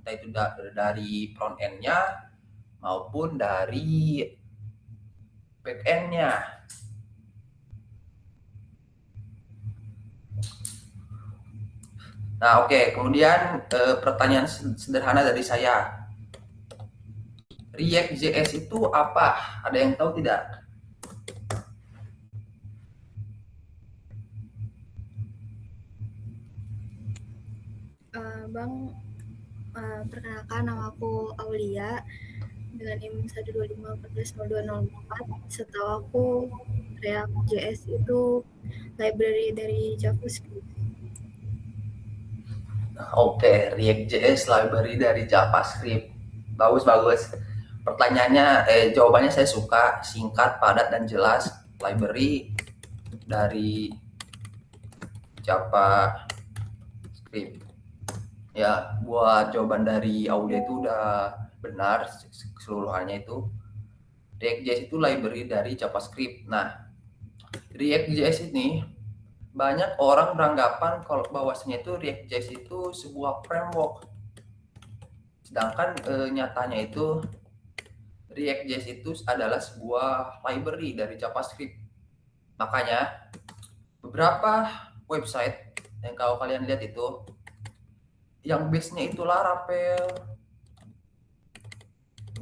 entah itu dari front end-nya maupun dari back end-nya. Nah, oke. Kemudian pertanyaan sederhana dari saya. React.js itu apa? Ada yang tahu tidak? Bang, perkenalkan nama aku Aulia dengan NIM 125140204. Setahu aku React.js itu library dari JavaScript. Oke, React.js library dari JavaScript. Bagus, bagus. Pertanyaannya, jawabannya saya suka, singkat, padat, dan jelas. Library dari JavaScript. Ya, buat jawaban dari Aulia itu udah benar keseluruhannya itu. React.js itu library dari JavaScript. Nah, React.js ini banyak orang beranggapan kalau bahwasanya itu React.js itu sebuah framework. Sedangkan nyatanya itu React.js itu adalah sebuah library dari JavaScript. Makanya beberapa website yang kalau kalian lihat itu yang base-nya itu Laravel,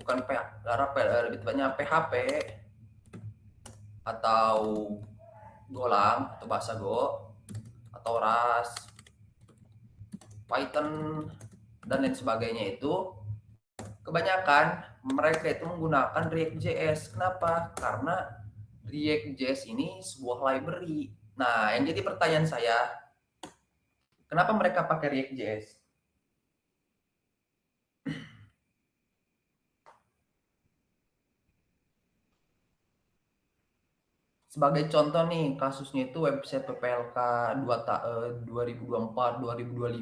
bukan Laravel, lebih tepatnya PHP atau Golang atau bahasa Go atau Rust, Python dan lain sebagainya itu kebanyakan mereka itu menggunakan React.js. Kenapa? Karena React.js ini sebuah library. Nah, yang jadi pertanyaan saya, kenapa mereka pakai React.js? Sebagai contoh nih, kasusnya itu website PPLK 2024-2025.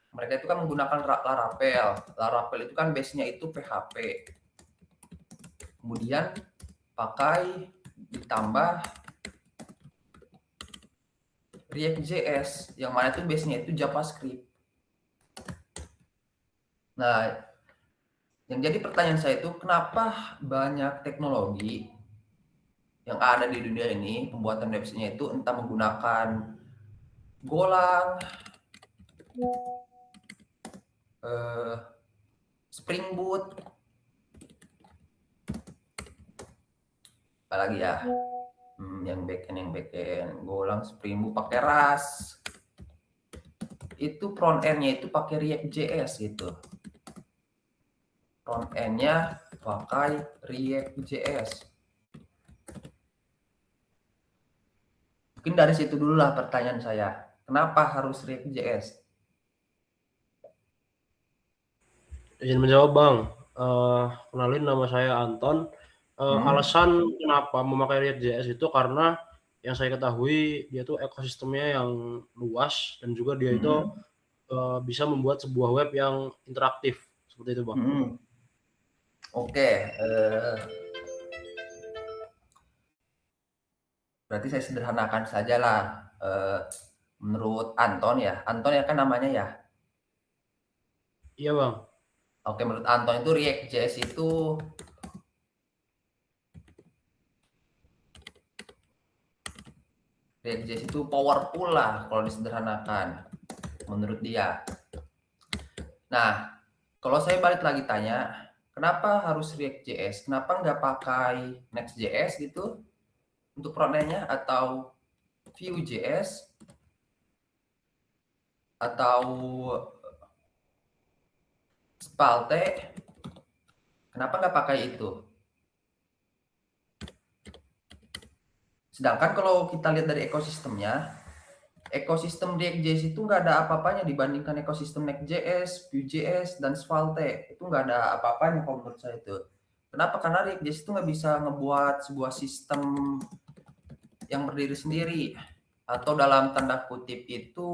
Mereka itu kan menggunakan Laravel. Laravel itu kan base-nya itu PHP. Kemudian pakai ditambah React.js yang mana itu base-nya itu JavaScript. Nah, yang jadi pertanyaan saya itu kenapa banyak teknologi yang ada di dunia ini pembuatan website-nya itu entah menggunakan Golang, Spring Boot, apalagi ya, yang backend Golang, Spring Boot pakai Rust, itu front end-nya itu pakai React.js gitu. Front end-nya pakai React.js. Mungkin dari situ dulu lah pertanyaan saya. Kenapa harus React.js? Izin menjawab Bang, kenalin nama saya Anton. Alasan kenapa memakai React.js itu karena yang saya ketahui dia tuh ekosistemnya yang luas dan juga dia itu bisa membuat sebuah web yang interaktif seperti itu Bang. Oke, berarti saya sederhanakan saja lah. Menurut Anton ya kan namanya ya. Iya Bang. Oke, menurut Anton itu React.js itu powerful lah kalau disederhanakan menurut dia. Nah, kalau saya balik lagi tanya, kenapa harus React.js? Kenapa nggak pakai Next.js gitu untuk front-end-nya atau Vue.js atau Svelte? Kenapa nggak pakai itu? Sedangkan kalau kita lihat dari ekosistemnya, ekosistem React.js itu nggak ada apa-apanya dibandingkan ekosistem Next.js, Vue.js, dan Svelte. Itu nggak ada apa-apanya kalau menurut saya itu. Kenapa? Karena React.js itu nggak bisa ngebuat sebuah sistem yang berdiri sendiri. Atau dalam tanda kutip itu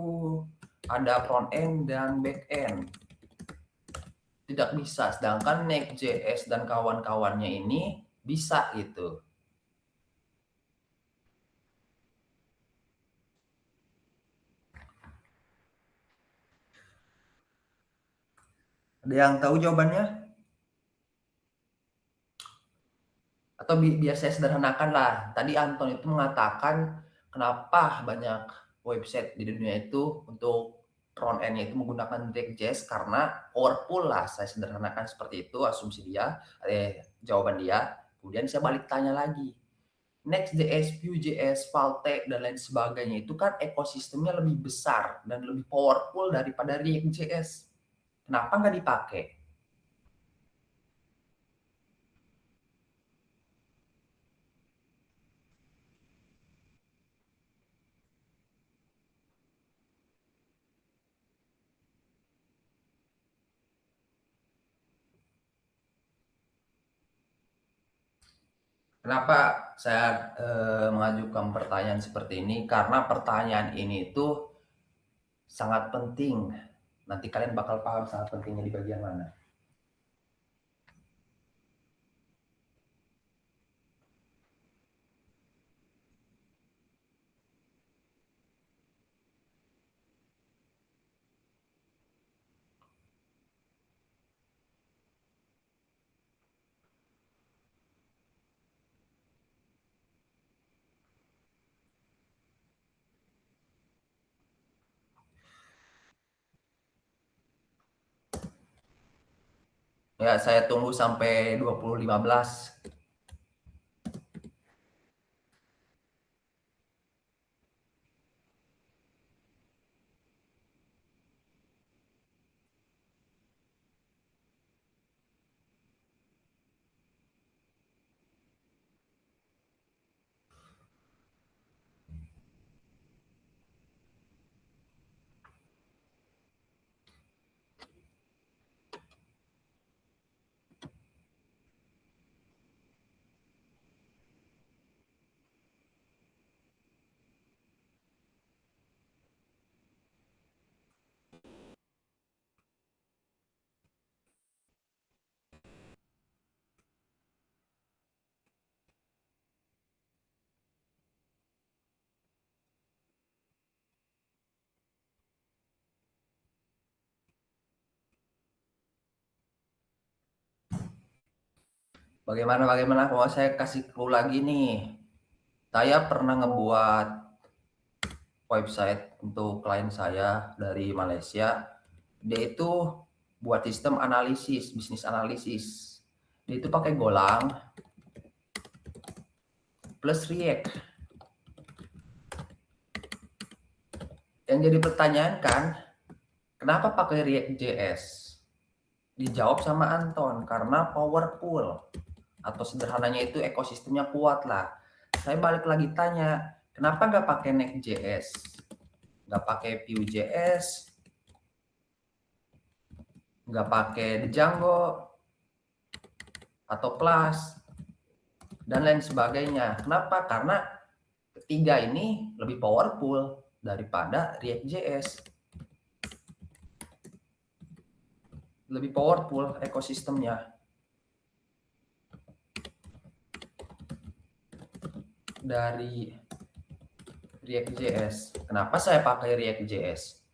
ada front end dan back end. Tidak bisa. Sedangkan Next.js dan kawan-kawannya ini bisa gitu. Ada yang tahu jawabannya? Atau biar saya sederhanakan lah. Tadi Anton itu mengatakan kenapa banyak website di dunia itu untuk front end-nya itu menggunakan React.js karena powerful lah. Saya sederhanakan seperti itu asumsi dia, jawaban dia. Kemudian saya balik tanya lagi. Next.js, Vue.js, Svelte, dan lain sebagainya itu kan ekosistemnya lebih besar dan lebih powerful daripada React.js. Kenapa nggak dipakai? Kenapa saya mengajukan pertanyaan seperti ini? Karena pertanyaan ini itu sangat penting. Nanti kalian bakal paham sangat pentingnya di bagian mana. Ya, saya tunggu sampai 2015. Bagaimana? Kalau saya kasih clue lagi nih. Saya pernah ngebuat website untuk klien saya dari Malaysia. Dia itu buat sistem analisis, bisnis analisis. Dia itu pakai Golang plus React. Yang jadi pertanyaan kan, kenapa pakai React.js? Dijawab sama Anton, karena powerful. Atau sederhananya itu ekosistemnya kuat lah. Saya balik lagi tanya, kenapa nggak pakai Next.js? Nggak pakai Vue.js? Nggak pakai Django? Atau Plus? Dan lain sebagainya. Kenapa? Karena ketiga ini lebih powerful daripada React.js. Lebih powerful ekosistemnya dari React.js. Kenapa saya pakai React.js?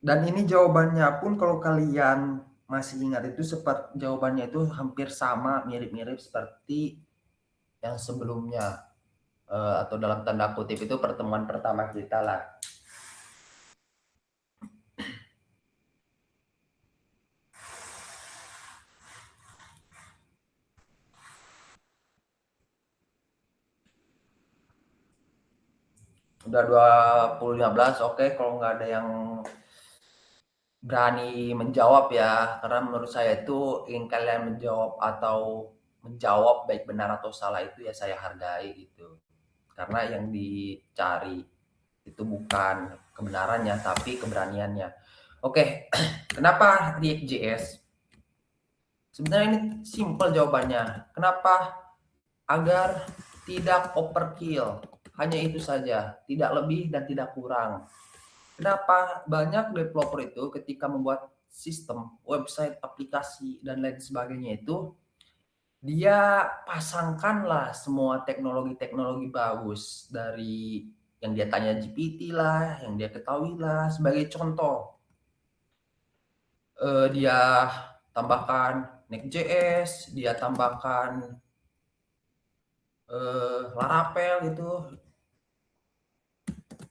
Dan ini jawabannya pun kalau kalian masih ingat itu seperti jawabannya itu hampir sama, mirip-mirip seperti yang sebelumnya, atau dalam tanda kutip itu pertemuan pertama kita lah. Udah 2015, oke. Kalau nggak ada yang berani menjawab ya, karena menurut saya itu ingin kalian menjawab atau menjawab baik benar atau salah itu ya saya hargai gitu. Karena yang dicari itu bukan kebenarannya tapi keberaniannya. Oke, kenapa React.js? Sebenarnya ini simple jawabannya. Kenapa? Agar tidak overkill. Hanya itu saja, tidak lebih dan tidak kurang. Kenapa banyak developer itu ketika membuat sistem, website, aplikasi, dan lain sebagainya itu, dia pasangkanlah semua teknologi-teknologi bagus dari yang dia tanya GPT lah, yang dia ketahui lah. Sebagai contoh, dia tambahkan Next.js, dia tambahkan Laravel gitu,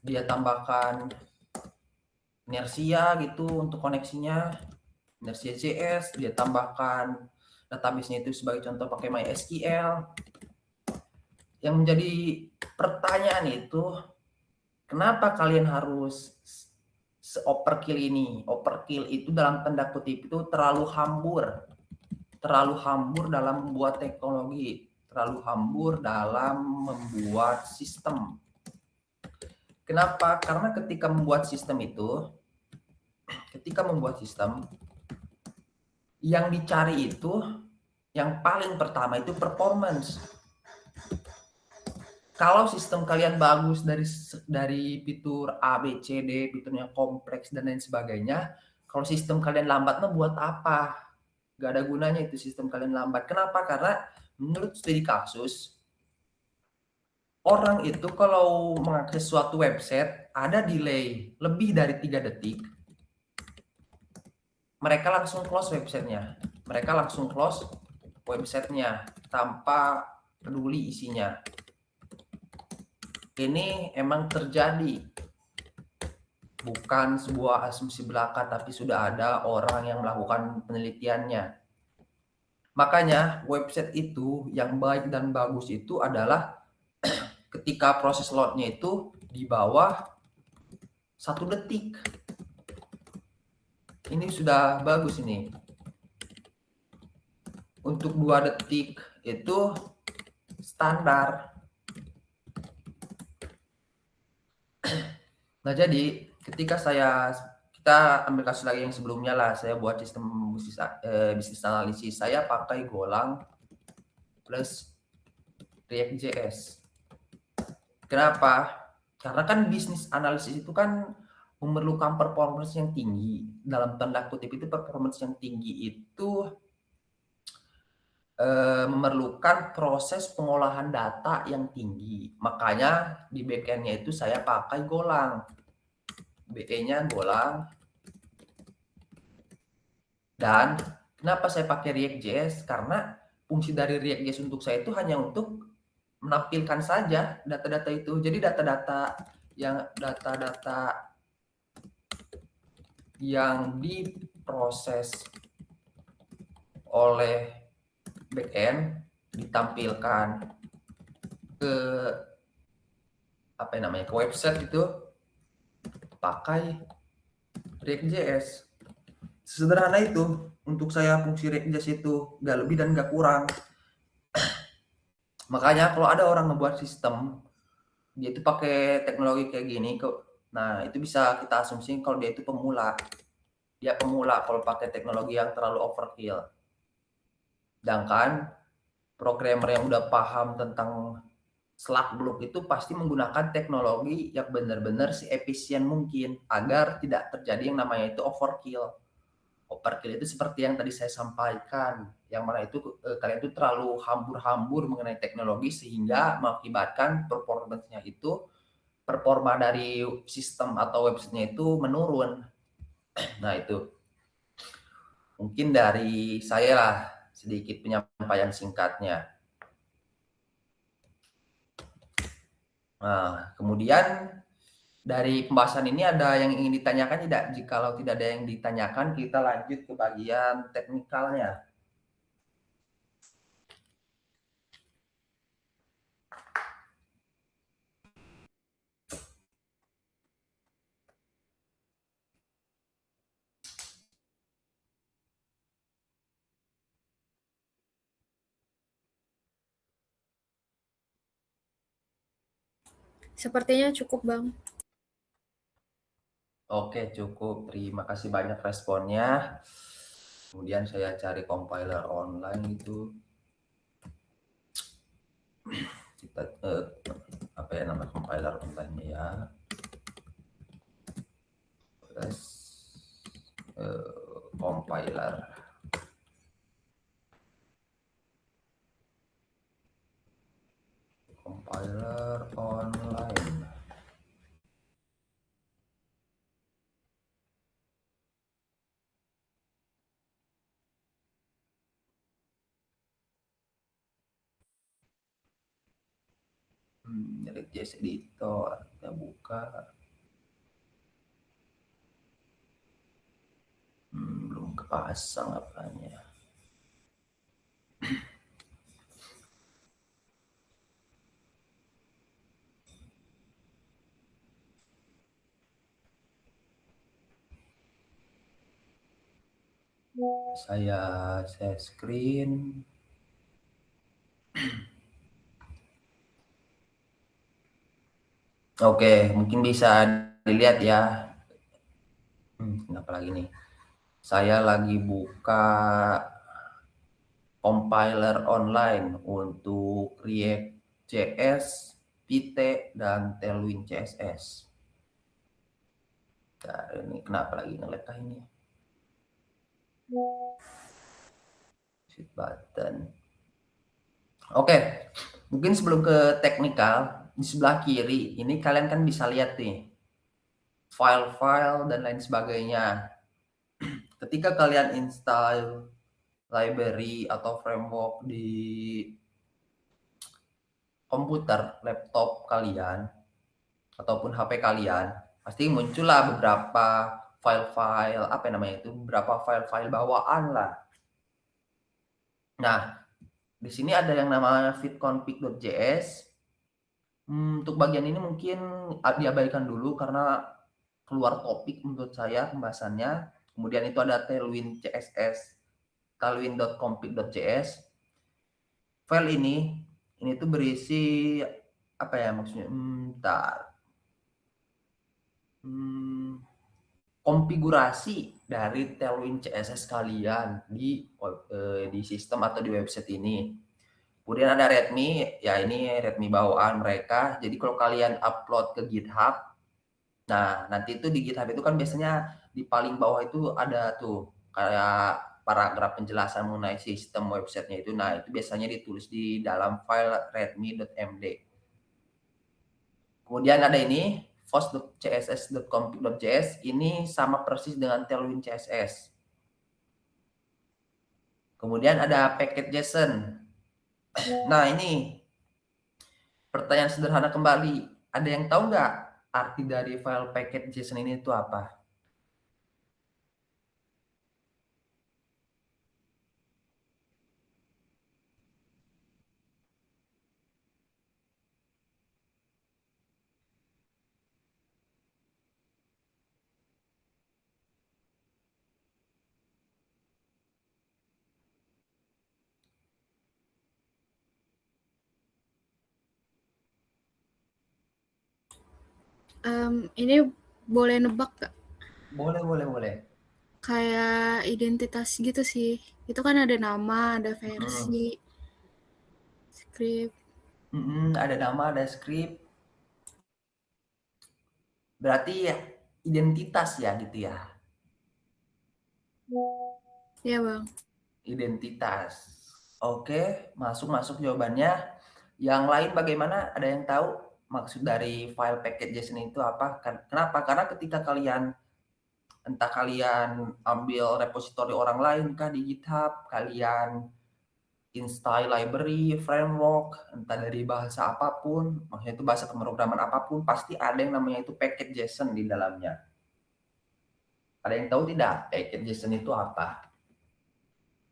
dia tambahkan Inertia gitu untuk koneksinya, Inertia.js, dia tambahkan database-nya itu sebagai contoh pakai MySQL. Yang menjadi pertanyaan itu, kenapa kalian harus se-overkill ini? Overkill itu dalam tanda kutip itu terlalu hambur dalam membuat teknologi, terlalu hambur dalam membuat sistem. Kenapa? Karena ketika membuat sistem, yang dicari itu, yang paling pertama itu performance. Kalau sistem kalian bagus dari fitur A, B, C, D, fiturnya kompleks dan lain sebagainya, kalau sistem kalian lambat, buat apa? Gak ada gunanya itu sistem kalian lambat. Kenapa? Karena menurut studi kasus, orang itu kalau mengakses suatu website ada delay lebih dari 3 detik, mereka langsung close websitenya. Tanpa peduli isinya. Ini emang terjadi. Bukan sebuah asumsi belaka, tapi sudah ada orang yang melakukan penelitiannya. Makanya website itu yang baik dan bagus itu adalah ketika proses loadnya itu di bawah 1 detik. Ini sudah bagus ini. Untuk 2 detik itu standar. Nah, jadi ketika kita ambil kasus lagi yang sebelumnya lah, saya buat sistem bisnis analisis, saya pakai Golang plus React.js. Kenapa? Karena kan bisnis analisis itu kan memerlukan performance yang tinggi. Dalam tanda kutip itu performance yang tinggi itu memerlukan proses pengolahan data yang tinggi. Makanya di backend-nya itu saya pakai Golang. BE-nya Golang. Dan kenapa saya pakai React.js? Karena fungsi dari React.js untuk saya itu hanya untuk menampilkan saja data-data itu. Jadi data-data yang diproses oleh backend ditampilkan ke ke website itu pakai React.js. Sederhana itu untuk saya fungsi React.js itu, gak lebih dan gak kurang. Makanya kalau ada orang ngebuat sistem dia itu pakai teknologi kayak gini, nah itu bisa kita asumsi kalau dia itu pemula. Dia pemula kalau pakai teknologi yang terlalu overkill. Sedangkan programmer yang udah paham tentang Slackblock itu pasti menggunakan teknologi yang benar-benar seefisien mungkin agar tidak terjadi yang namanya itu overkill. Overkill itu seperti yang tadi saya sampaikan, yang mana itu kalian itu terlalu hambur-hambur mengenai teknologi sehingga mengakibatkan performa dari sistem atau websitenya itu menurun. Nah, itu mungkin dari saya lah sedikit penyampaian singkatnya. Nah, kemudian dari pembahasan ini ada yang ingin ditanyakan tidak? Jikalau tidak ada yang ditanyakan, kita lanjut ke bagian teknikalnya. Sepertinya cukup, Bang. Oke, cukup. Terima kasih banyak responnya. Kemudian saya cari compiler online itu. Kita apa ya nama compiler online-nya ya? Terus compiler. Compiler online. JS editor, kita buka. Belum kepasang apanya. Saya share screen. Oke, mungkin bisa dilihat ya. Kenapa lagi nih? Saya lagi buka compiler online untuk React.js, Vite, dan Tailwind CSS. Nah, ini kenapa lagi nge-lag ini? Shift button. Oke, mungkin sebelum ke teknikal, di sebelah kiri ini kalian kan bisa lihat nih file-file dan lain sebagainya. Ketika kalian install library atau framework di komputer, laptop kalian ataupun HP kalian, pasti muncullah beberapa file-file beberapa file-file bawaan lah. Nah, di sini ada yang namanya fitconfig.js. Untuk bagian ini mungkin diabaikan dulu karena keluar topik menurut saya pembahasannya. Kemudian itu ada Tailwind CSS, tailwind.config.js. File ini tuh berisi apa ya maksudnya? Konfigurasi dari Tailwind CSS kalian di sistem atau di website ini. Kemudian ada README, ya ini README bawaan mereka. Jadi kalau kalian upload ke GitHub, nah nanti itu di GitHub itu kan biasanya di paling bawah itu ada tuh kayak paragraf penjelasan mengenai sistem websitenya itu. Nah itu biasanya ditulis di dalam file readme.md. Kemudian ada ini post.css.config.js, ini sama persis dengan Tailwind CSS. Kemudian ada package.json. Nah ini pertanyaan sederhana kembali, ada yang tahu nggak arti dari file package.json ini itu apa? Ini boleh nebak nggak? Boleh. Kayak identitas gitu sih. Itu kan ada nama, ada versi, script. Ada nama, ada script. Berarti ya identitas ya gitu ya. Iya bang. Identitas. Oke, masuk jawabannya. Yang lain bagaimana? Ada yang tahu maksud dari file package.json itu apa? Kenapa? Karena ketika kalian entah kalian ambil repositori orang lain kah di GitHub, kalian install library, framework, entah dari bahasa apapun, maksudnya itu bahasa pemrograman apapun, pasti ada yang namanya itu package.json di dalamnya. Ada yang tahu tidak package.json itu apa?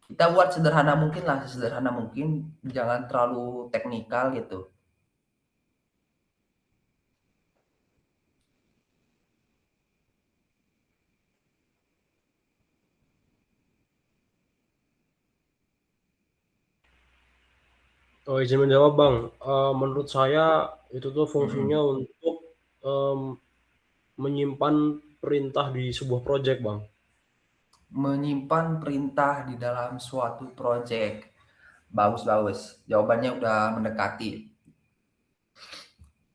Kita buat sederhana mungkin lah, sesederhana mungkin, jangan terlalu teknikal gitu. Izin menjawab Bang, menurut saya itu tuh fungsinya untuk menyimpan perintah di sebuah project Bang. Menyimpan perintah di dalam suatu project. Bagus. Jawabannya udah mendekati.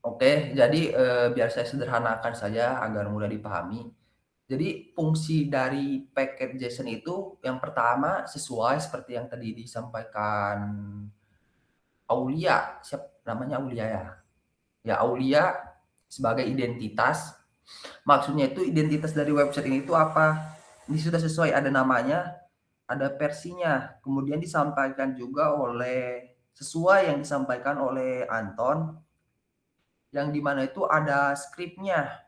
Oke, jadi biar saya sederhanakan saja agar mudah dipahami. Jadi fungsi dari paket JSON itu yang pertama sesuai seperti yang tadi disampaikan Aulia, namanya Aulia ya? Ya, Aulia sebagai identitas. Maksudnya itu identitas dari website ini itu apa? Ini sudah sesuai, ada namanya, ada versinya. Kemudian disampaikan juga sesuai yang disampaikan oleh Anton, yang dimana itu ada skripnya.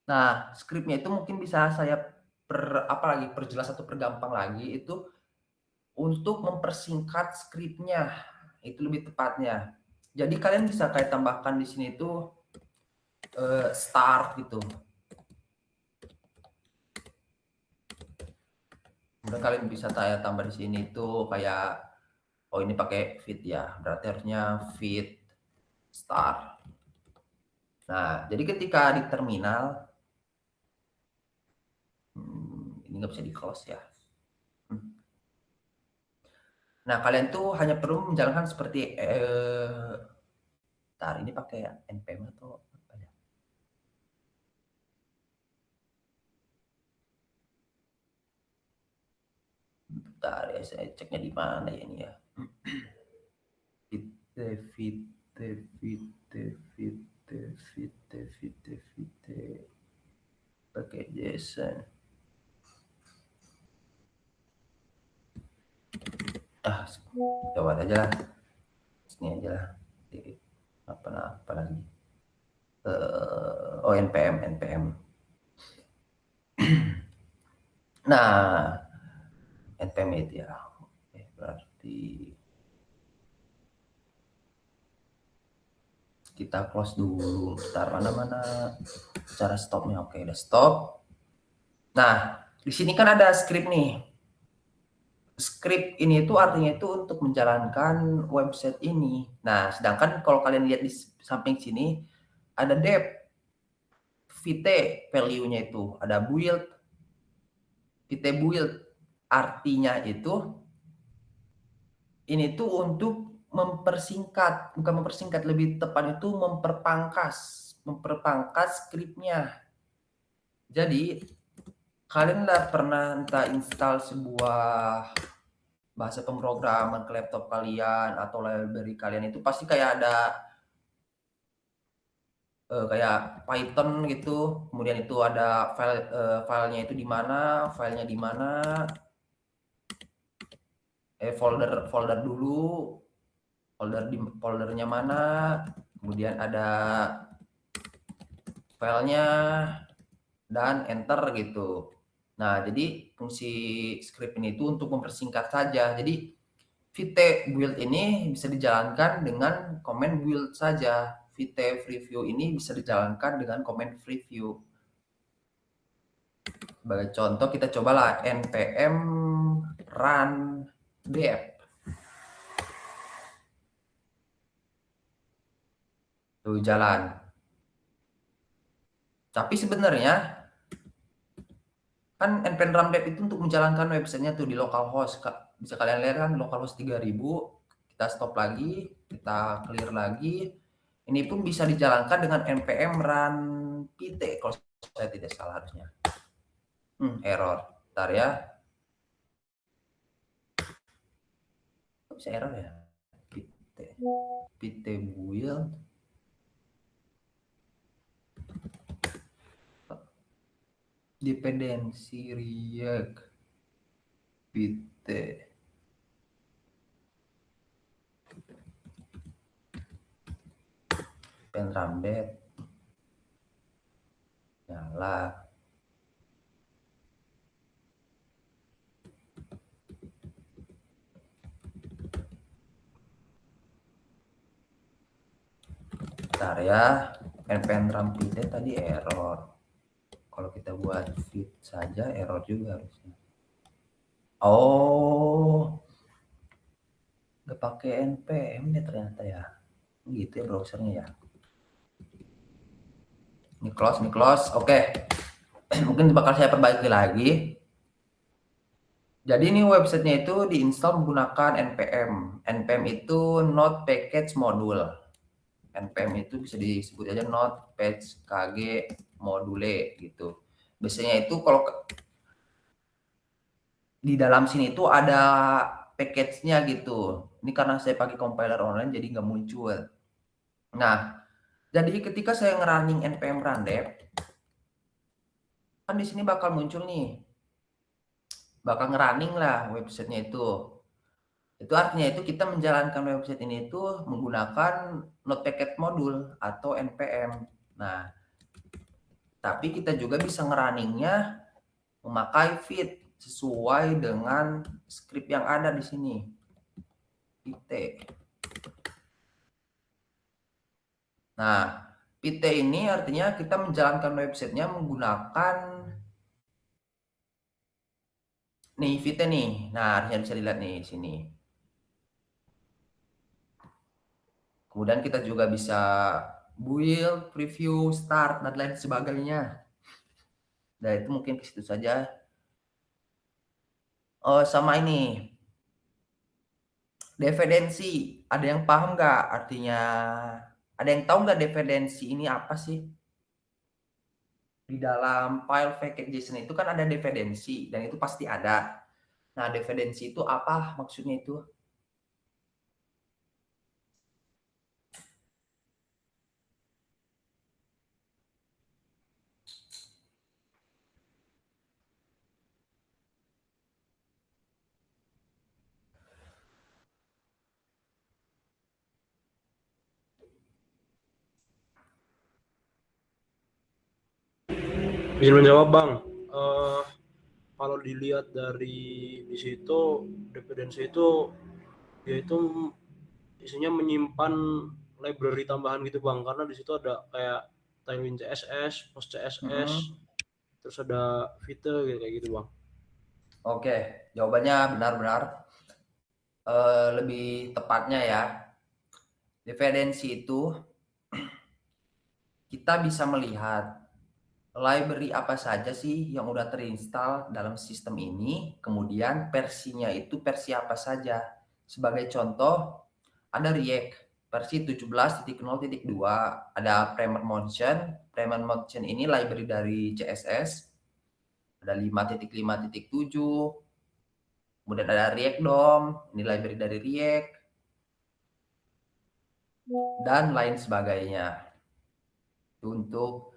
Nah, skripnya itu mungkin bisa saya perjelas atau pergampang lagi, itu untuk mempersingkat skripnya, itu lebih tepatnya. Jadi kalian bisa kayak tambahkan di sini tuh start gitu. Kemudian kalian bisa tambah di sini tuh kayak, oh ini pakai fit ya, berarti harusnya fit start. Nah, jadi ketika di terminal, ini nggak bisa di close ya. Nah, kalian tuh hanya perlu menjalankan seperti ini pakai npm atau apa ya? Bentar ya, saya ceknya di mana ya ini ya. Fit pakai JSON. Coba aja lah. Sini aja lah. Apa lagi? npm. Nah, npm itu ya. Oke, berarti kita close dulu. Bentar, mana cara stopnya? Oke, udah stop. Nah, di sini kan ada script nih. Script ini itu artinya itu untuk menjalankan website ini. Nah, sedangkan kalau kalian lihat di samping sini ada depth, vt value-nya itu, ada build, vt build. Artinya itu ini tuh untuk bukan mempersingkat, lebih tepat itu memperpangkas skripnya. Jadi kalian pernah install sebuah bahasa pemrograman ke laptop kalian atau library kalian, itu pasti kayak ada kayak Python gitu, kemudian itu ada filenya itu di mana, folder dulu, foldernya mana, kemudian ada filenya dan enter gitu. Nah, jadi fungsi script ini itu untuk mempersingkat saja. Jadi vt build ini bisa dijalankan dengan command build saja. Vt preview ini bisa dijalankan dengan command preview. Sebagai contoh kita cobalah npm run dev. Tuh jalan. Tapi sebenarnya kan npm run dev itu untuk menjalankan websitenya tuh di localhost. Bisa kalian lihat kan localhost 3000. Kita stop lagi, kita clear lagi. Ini pun bisa dijalankan dengan npm run pt kalau saya tidak salah harusnya. Error. Bentar ya. Kok bisa error ya? pt build. Dependensi React pt. Penrambet. Nyala. Bentar ya, npm run pt tadi error. Kalau kita buat fit saja error juga harusnya. Oh, nggak pakai npm nih ternyata ya. Gitu ya browsernya ya. Ini close. Oke. Mungkin bakal saya perbaiki lagi. Jadi ini websitenya itu diinstal menggunakan npm. npm itu node package module. npm itu bisa disebut aja node package kg module gitu. Biasanya itu kalau di dalam sini itu ada package-nya gitu. Ini karena saya pakai compiler online jadi nggak muncul. Nah, jadi ketika saya ngerunning npm randep, kan di sini bakal muncul nih, bakal ngerunning lah websitenya itu. Itu artinya itu kita menjalankan website ini itu menggunakan node-package module atau npm. Nah, tapi kita juga bisa ngerunningnya memakai feed sesuai dengan script yang ada di sini. Pit. Nah, Pit ini artinya kita menjalankan websitenya menggunakan nih Vite nih. Nah, artinya bisa dilihat nih di sini. Kemudian kita juga bisa build, preview, start, dan lain sebagainya. Nah, itu mungkin ke situ saja. Oh, sama ini. Dependensi. Ada yang paham nggak artinya? Ada yang tahu nggak dependensi ini apa sih? Di dalam file package.json itu kan ada dependensi, dan itu pasti ada. Nah, dependensi itu apa maksudnya itu? Izin menjawab Bang, kalau dilihat dari di situ dependensi itu dia itu isinya menyimpan library tambahan gitu Bang, karena di situ ada kayak Tailwind CSS, Post CSS, terus ada Vite gitu, kayak gitu Bang. Oke, jawabannya benar-benar lebih tepatnya ya. Dependensi itu kita bisa melihat library apa saja sih yang udah terinstall dalam sistem ini, kemudian versinya itu versi apa saja. Sebagai contoh, ada React versi 17.0.2, ada Primer Motion. Primer Motion ini library dari CSS. Ada 5.5.7. Kemudian ada React DOM, ini library dari React. Dan lain sebagainya. Untuk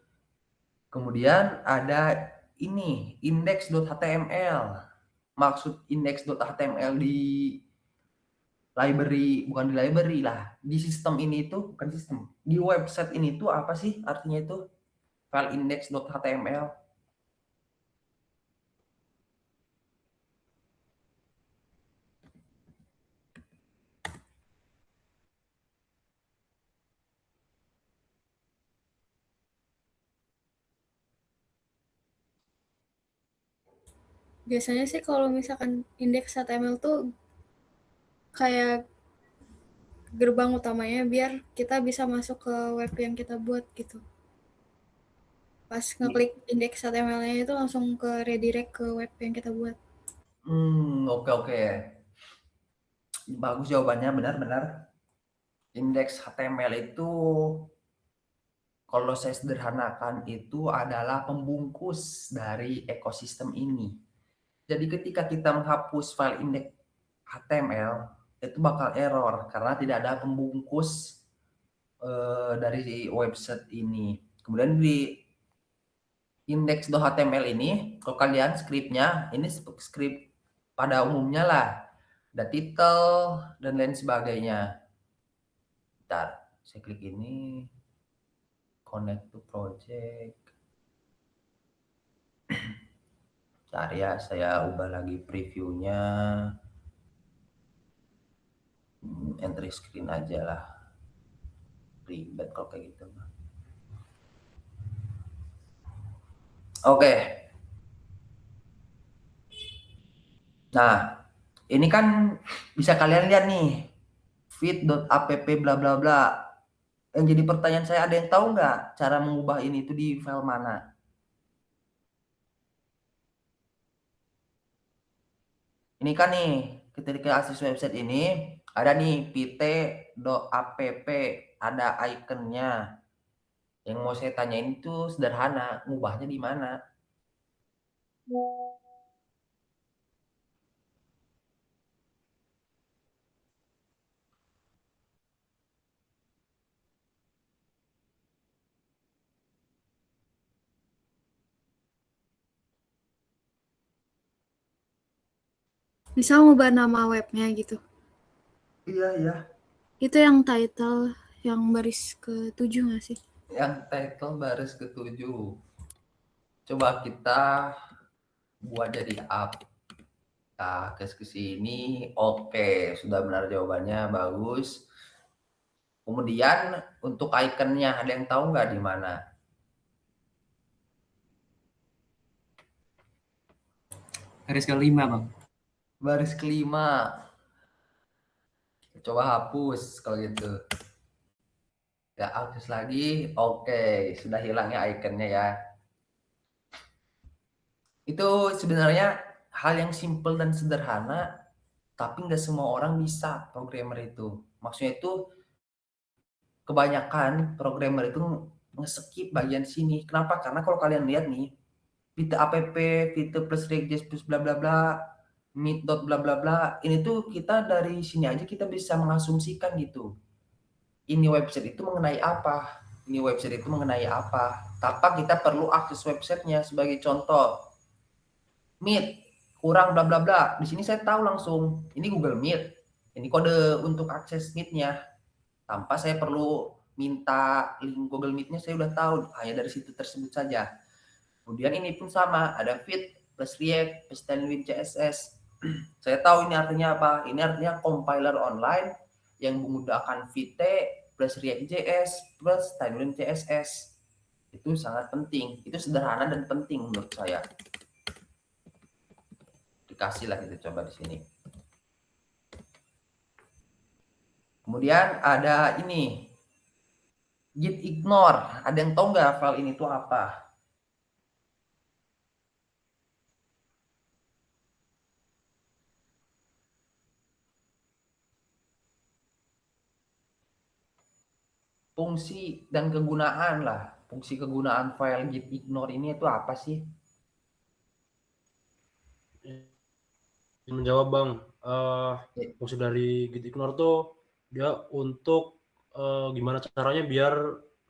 kemudian ada ini index.html. Maksud index.html di library, bukan di library lah, di sistem ini itu bukan sistem, di website ini tuh apa sih artinya itu file index.html? Biasanya sih kalau misalkan indeks HTML tuh kayak gerbang utamanya biar kita bisa masuk ke web yang kita buat gitu. Pas ngeklik indeks HTML-nya itu langsung ke redirect ke web yang kita buat. Oke. Bagus jawabannya, benar-benar. Indeks HTML itu kalau saya sederhanakan itu adalah pembungkus dari ekosistem ini. Jadi ketika kita menghapus file indeks HTML itu bakal error karena tidak ada pembungkus dari website ini. Kemudian di index.html ini, kalau kalian scriptnya, ini script pada umumnya lah, ada title dan lain sebagainya. Bentar, saya klik ini, connect to project. Bentar ya, saya ubah lagi previewnya. Entry screen aja lah. Ribet kalau kayak gitu. Oke. Nah, ini kan bisa kalian lihat nih, feed.app bla bla bla. Yang jadi pertanyaan saya, ada yang tahu nggak cara mengubah ini itu di file mana? Ini kan nih, ketika akses website ini, ada nih pite.app, ada ikonnya. Yang mau saya tanyain itu sederhana, ngubahnya di mana? Bisa ngubah nama webnya gitu. Iya, iya. Itu yang title yang baris ke-7 nggak sih? Yang title baris ke-7. Coba kita buat jadi up. Nah, ke sini. Oke, sudah benar jawabannya, bagus. Kemudian untuk ikonnya ada yang tahu nggak di mana? Garis kelima, Bang. Baris kelima. Coba hapus kalau gitu. Ya, hapus lagi. Oke, sudah hilangnya ikonnya ya. Itu sebenarnya hal yang simple dan sederhana, tapi nggak semua orang bisa programmer itu. Maksudnya itu kebanyakan programmer itu nge-skip bagian sini. Kenapa? Karena kalau kalian lihat nih, Vite app, Vite plus Regex plus bla bla bla, meet dot bla bla bla, ini tuh kita dari sini aja kita bisa mengasumsikan gitu. Ini website itu mengenai apa? Ini website itu mengenai apa? Tanpa kita perlu akses websitenya. Sebagai contoh, Meet kurang bla bla bla. Di sini saya tahu langsung ini Google Meet. Ini kode untuk akses Meet-nya. Tanpa saya perlu minta link Google Meet-nya, saya udah tahu hanya dari situ tersebut saja. Kemudian ini pun sama, ada Vite plus React plus Tailwind CSS. Saya tahu ini artinya apa? Ini artinya compiler online yang menggunakan Vite plus React JS plus Tailwind CSS. Itu sangat penting. Itu sederhana dan penting menurut saya. Dikasih lah kita coba di sini. Kemudian ada ini git ignore. Ada yang tahu nggak file ini tuh apa? Fungsi dan kegunaan lah. Fungsi kegunaan file git ignore ini itu apa sih? Menjawab Bang, Ya. fungsi dari git ignore tuh dia untuk gimana caranya biar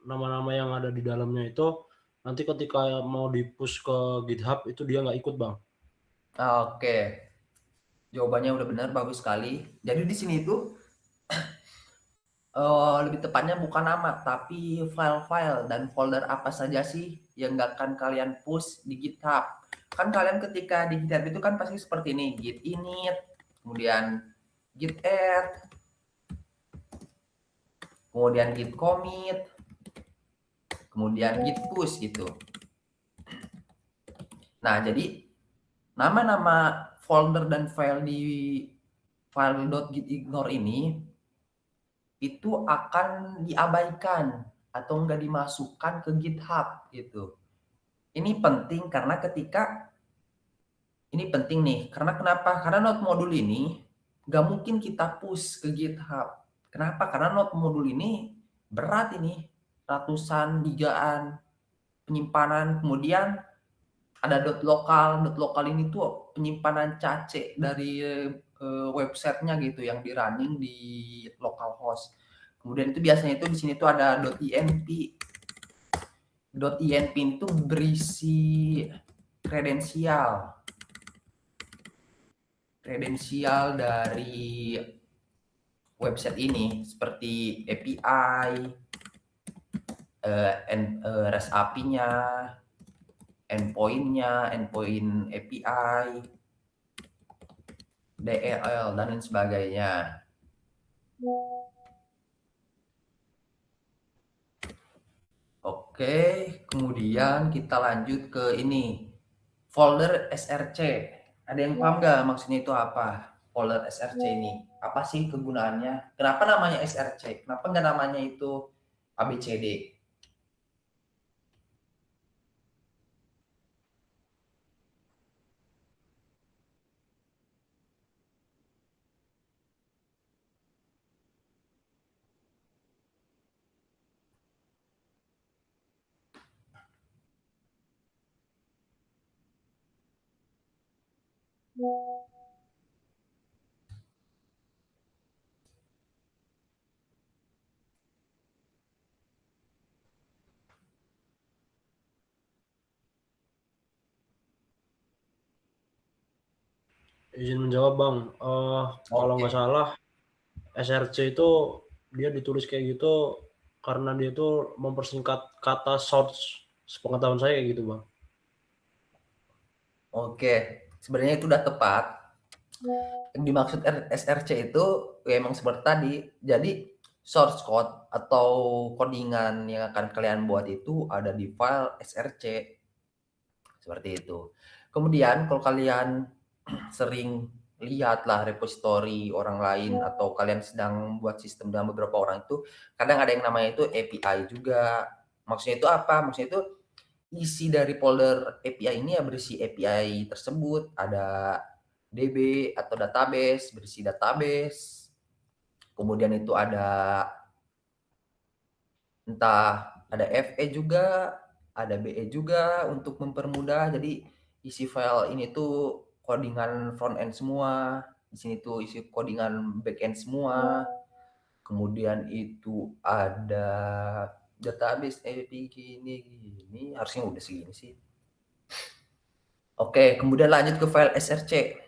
nama-nama yang ada di dalamnya itu nanti ketika mau di-push ke GitHub itu dia nggak ikut Bang. Oke, jawabannya udah benar, bagus sekali. Jadi di sini itu lebih tepatnya bukan nama, tapi file-file dan folder apa saja sih yang nggak akan kalian push di GitHub. Kan kalian ketika di GitHub itu kan pasti seperti ini, git init, kemudian git add, kemudian git commit, kemudian git push gitu. Nah, jadi nama-nama folder dan file di file.gitignore ini itu akan diabaikan atau enggak dimasukkan ke GitHub gitu. Ini penting karena ini penting nih, karena kenapa? Karena node modul ini nggak mungkin kita push ke GitHub. Kenapa? Karena node modul ini berat ini, ratusan gigaan penyimpanan, kemudian ada dot lokal ini tuh penyimpanan cache dari websitenya gitu yang di running di localhost. Kemudian itu biasanya itu di sini tuh ada .env. .env itu berisi kredensial dari website ini seperti API, REST API-nya, endpoint-nya, endpoint API, DLL, dan lain sebagainya. Oke, kemudian kita lanjut ke ini, folder SRC. Ada yang paham nggak maksudnya itu apa? Folder SRC ini, apa sih kegunaannya? Kenapa namanya SRC? Kenapa nggak namanya itu ABCD? Izin menjawab Bang, kalau nggak Oke. salah SRC itu dia ditulis kayak gitu karena dia itu mempersingkat kata source, sepengetahuan saya kayak gitu Bang. Oke, sebenarnya itu udah tepat. Yang dimaksud SRC itu ya emang seperti tadi. Jadi source code atau codingan yang akan kalian buat itu ada di file SRC. Seperti itu. Kemudian kalau kalian sering lihatlah repository orang lain atau kalian sedang buat sistem dengan beberapa orang itu, kadang ada yang namanya itu API juga. Maksudnya itu apa? Maksudnya itu isi dari folder API ini ya berisi API tersebut, ada DB atau database, berisi database. Kemudian itu ada entah ada FE juga, ada BE juga untuk mempermudah. Jadi isi file ini tuh codingan front end semua. Di sini tuh isi codingan back end semua. Kemudian itu ada database API gini harusnya udah segini sih. Oke, kemudian lanjut ke file SRC.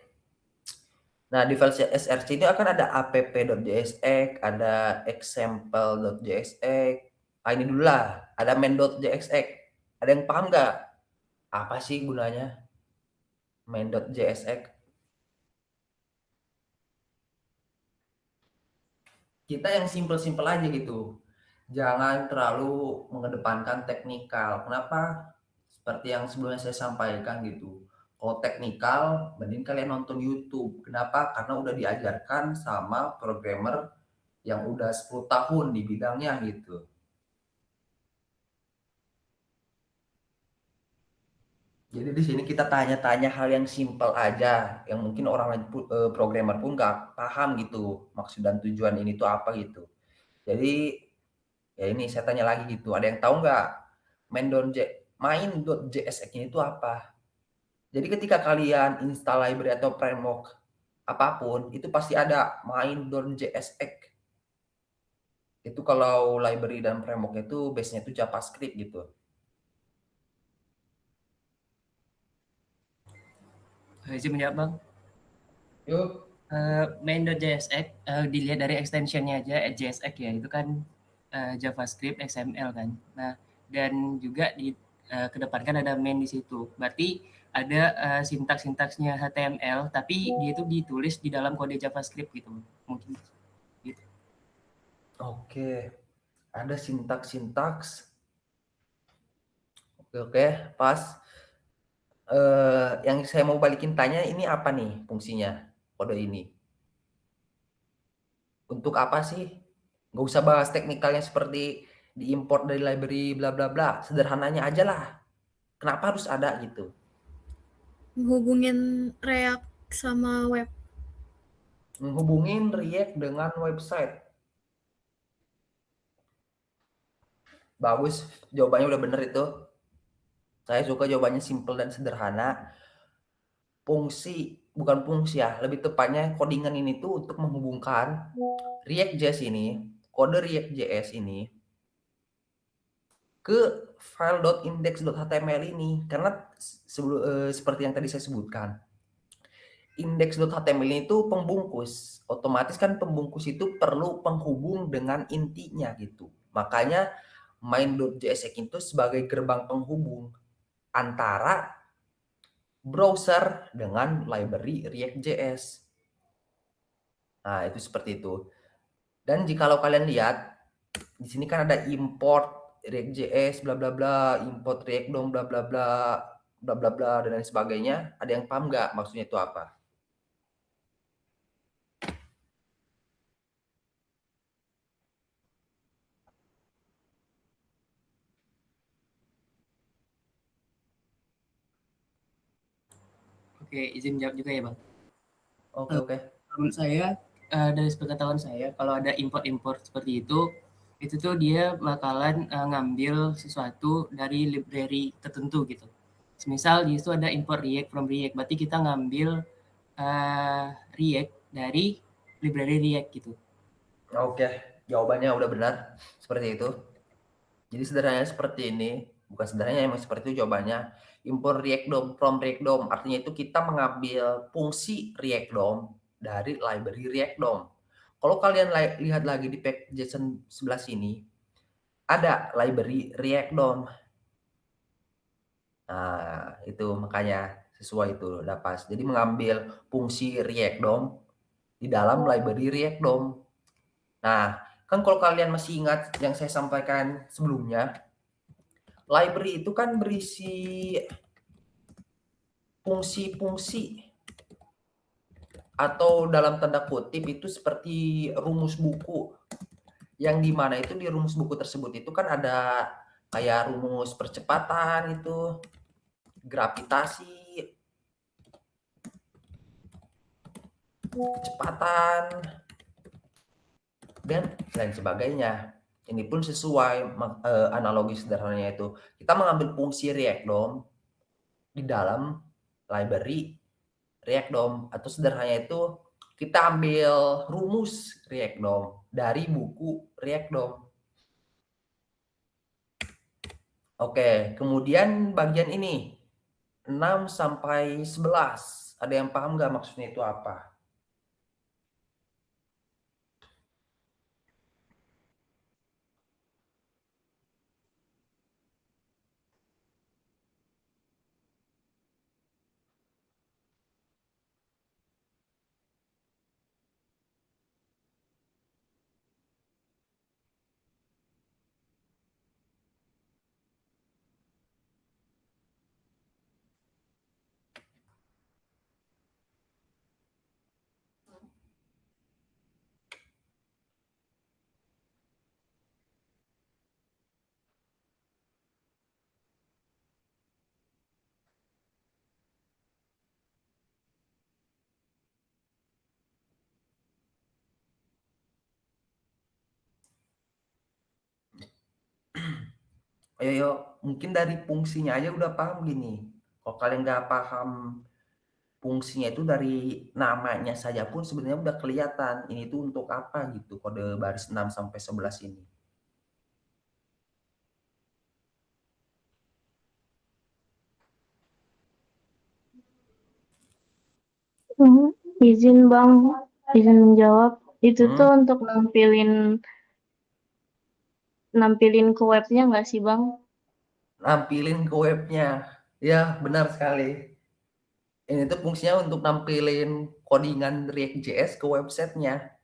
Nah, di file SRC ini akan ada app.jsx, ada example.jsx. Ini dulu lah, ada main.jsx. Ada yang paham nggak? Apa sih gunanya main.jsx? Kita yang simple-simple aja gitu. Jangan terlalu mengedepankan teknikal. Kenapa? Seperti yang sebelumnya saya sampaikan gitu. Kalau teknikal, mending kalian nonton YouTube. Kenapa? Karena udah diajarkan sama programmer yang udah 10 tahun di bidangnya gitu. Jadi di sini kita tanya-tanya hal yang simpel aja, yang mungkin orang lain programmer pun nggak paham gitu maksud dan tujuan ini tuh apa gitu. Jadi ya ini saya tanya lagi gitu, ada yang tahu nggak main.jsx ini tuh apa? Jadi ketika kalian install library atau framework apapun, itu pasti ada main.jsx. Itu kalau library dan framework itu base-nya itu JavaScript gitu. Izin menjawab Bang. Yuk. Main.jsx dilihat dari extensionnya aja JSX ya, itu kan JavaScript XML kan. Nah, dan juga di kedepankan ada main di situ. Berarti ada sintaks-sintaksnya HTML, tapi dia itu ditulis di dalam kode JavaScript gitu. Mungkin gitu. Oke, ada sintaks-sintaks. Oke, pas. Yang saya mau balikin tanya ini apa nih fungsinya kode ini? Untuk apa sih? Nggak usah bahas teknikalnya seperti diimport dari library bla bla bla. Sederhananya aja lah. Kenapa harus ada gitu? Menghubungin React sama web. Menghubungin React dengan website. Bagus, jawabannya udah bener itu. Saya suka jawabannya simple dan sederhana. Bukan fungsi ya, lebih tepatnya codingan ini tuh untuk menghubungkan React.js ini, kode React.js ini ke file.index.html ini. Karena seperti yang tadi saya sebutkan, index.html ini tuh pembungkus. Otomatis kan pembungkus itu perlu penghubung dengan intinya gitu. Makanya main.jsx itu sebagai gerbang penghubung antara browser dengan library React.js. Nah, itu seperti itu. Dan jikalau kalian lihat, di sini kan ada import React.js bla bla bla, import React dom bla bla bla, bla bla bla dan lain sebagainya. Ada yang paham nggak maksudnya itu apa? Oke, izin jawab juga ya Bang. Oke, oke. Menurut saya dari sepengetahuan saya kalau ada import-import seperti itu tuh dia bakalan ngambil sesuatu dari library tertentu gitu. Misal di situ ada import React from React, berarti kita ngambil React dari library React gitu. Oke, jawabannya udah benar seperti itu. Jadi sederhananya seperti ini. Bukan sederhananya, emang seperti itu jawabannya. Import React DOM from React DOM, artinya itu kita mengambil fungsi React DOM dari library React DOM. Kalau kalian lihat lagi di page JSON sebelah sini, ada library React DOM. Nah, itu makanya sesuai itu udah pas. Jadi mengambil fungsi React DOM di dalam library React DOM. Nah, kan kalau kalian masih ingat yang saya sampaikan sebelumnya, library itu kan berisi fungsi-fungsi atau dalam tanda kutip itu seperti rumus buku. Yang dimana itu di rumus buku tersebut itu kan ada kayak rumus percepatan itu, gravitasi, kecepatan, dan lain sebagainya. Ini pun sesuai analogi sederhananya itu. Kita mengambil fungsi React DOM di dalam library React DOM, atau sederhananya itu kita ambil rumus React DOM dari buku React DOM. Oke, kemudian bagian ini 6 sampai 11. Ada yang paham nggak maksudnya itu apa? Ayo, mungkin dari fungsinya aja udah paham gini. Kalau kalian nggak paham fungsinya itu dari namanya saja pun sebenarnya udah kelihatan ini tuh untuk apa gitu, kode baris 6 sampai 11 ini. Izin Bang, izin menjawab. Itu tuh untuk nampilin ke webnya nggak sih Bang? Nampilin ke webnya. Ya, benar sekali. Ini tuh fungsinya untuk nampilin codingan React.js ke websitenya.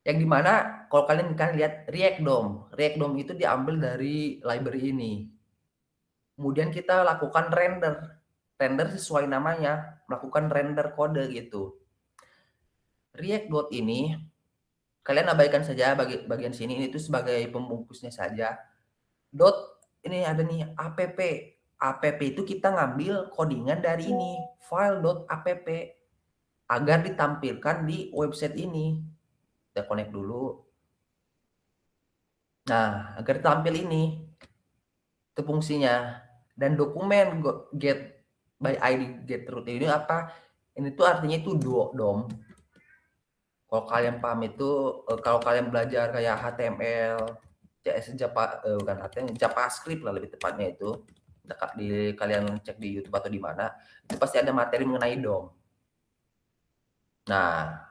Yang dimana kalau kalian kan lihat React DOM. React DOM itu diambil dari library ini. Kemudian kita lakukan render. Render sesuai namanya, melakukan render kode gitu. React dot ini kalian abaikan saja bagian sini, ini tuh sebagai pembungkusnya saja. Dot ini ada nih app. App itu kita ngambil codingan dari ini, file.app, agar ditampilkan di website ini. Kita connect dulu. Nah, agar tampil ini itu fungsinya. Dan dokumen get by ID get root ini apa? Ini tuh artinya itu DOM. Kalau kalian paham itu, kalau kalian belajar kayak HTML, CSS, bukan HTML, JavaScript lah lebih tepatnya itu, kalian cek di YouTube atau di mana, itu pasti ada materi mengenai DOM. Nah,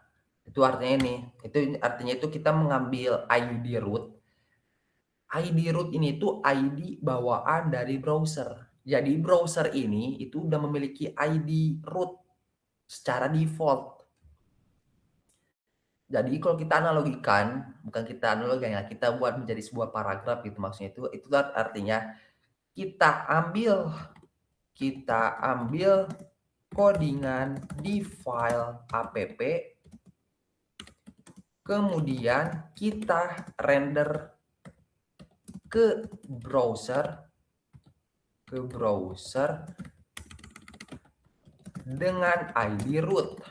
itu artinya ini, itu artinya itu kita mengambil ID root. ID root ini tuh ID bawaan dari browser. Jadi browser ini itu udah memiliki ID root secara default. Jadi kalau kita analogikan, bukan kita analogikan ya, kita buat menjadi sebuah paragraf gitu maksudnya itu artinya kita ambil codingan di file app, kemudian kita render ke browser dengan ID root,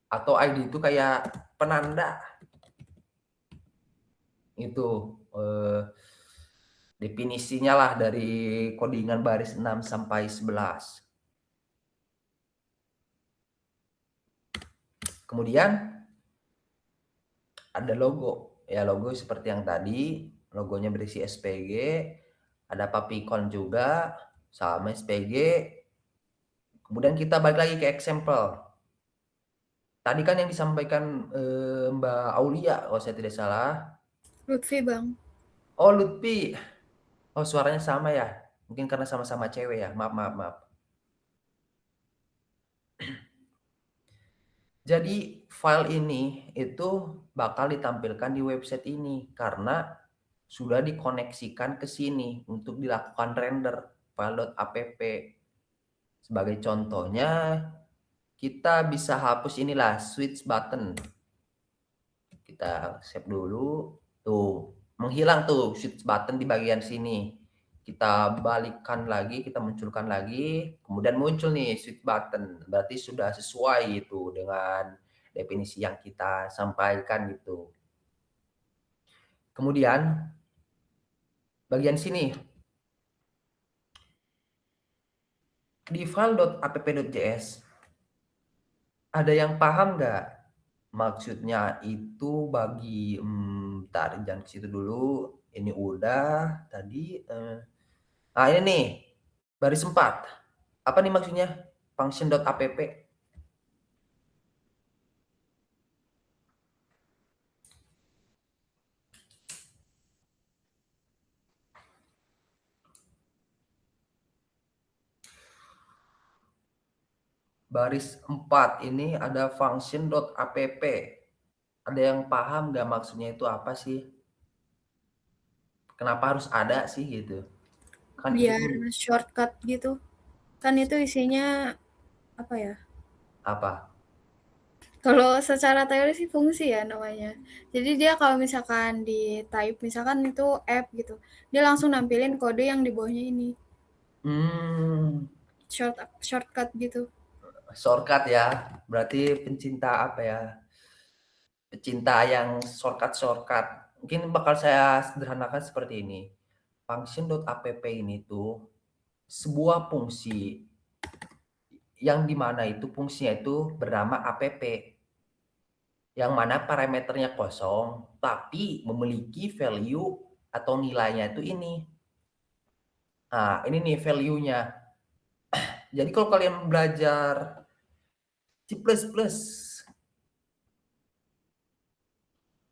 atau ID itu kayak penanda itu definisinya lah dari codingan baris 6 sampai 11. Kemudian ada logo. Ya, logo seperti yang tadi, logonya berisi SPG, ada Papicon juga, sama SPG. Kemudian kita balik lagi ke example. Tadi kan yang disampaikan Mbak Aulia, kalau saya tidak salah. Lutfi bang. Oh, Lutfi. Oh, suaranya sama ya. Mungkin karena sama-sama cewek ya. Maaf, maaf, maaf. Jadi file ini itu bakal ditampilkan di website ini karena sudah dikoneksikan ke sini untuk dilakukan render file.app. Sebagai contohnya, kita bisa hapus inilah switch button. Kita save dulu. Tuh, menghilang tuh switch button di bagian sini. Kita balikkan lagi, kita munculkan lagi, kemudian muncul nih switch button. Berarti sudah sesuai itu dengan definisi yang kita sampaikan gitu. Kemudian bagian sini di file.app.js ada yang paham nggak maksudnya itu bagi bentar, jangan ke situ dulu. Ini udah tadi. Nah, ini nih baris 4. Apa nih maksudnya? Function.app. Baris 4 ini ada function.app. Ada yang paham nggak maksudnya itu apa sih? Kenapa harus ada sih gitu? Kan Biar itu shortcut gitu. Kan itu isinya apa ya? apa? Kalau secara teori sih fungsi ya namanya. Jadi dia kalau misalkan di type, misalkan itu app gitu, dia langsung nampilin kode yang di bawahnya ini. Hmm, Shortcut gitu. shortcut ya. Berarti pencinta apa ya? Pecinta yang shortcut. Mungkin bakal saya sederhanakan seperti ini. Function.app ini tuh sebuah fungsi yang dimana itu fungsinya itu bernama app. Yang mana parameternya kosong, tapi memiliki value atau nilainya itu ini. Nah, ini nih value-nya. Jadi kalau kalian belajar C++,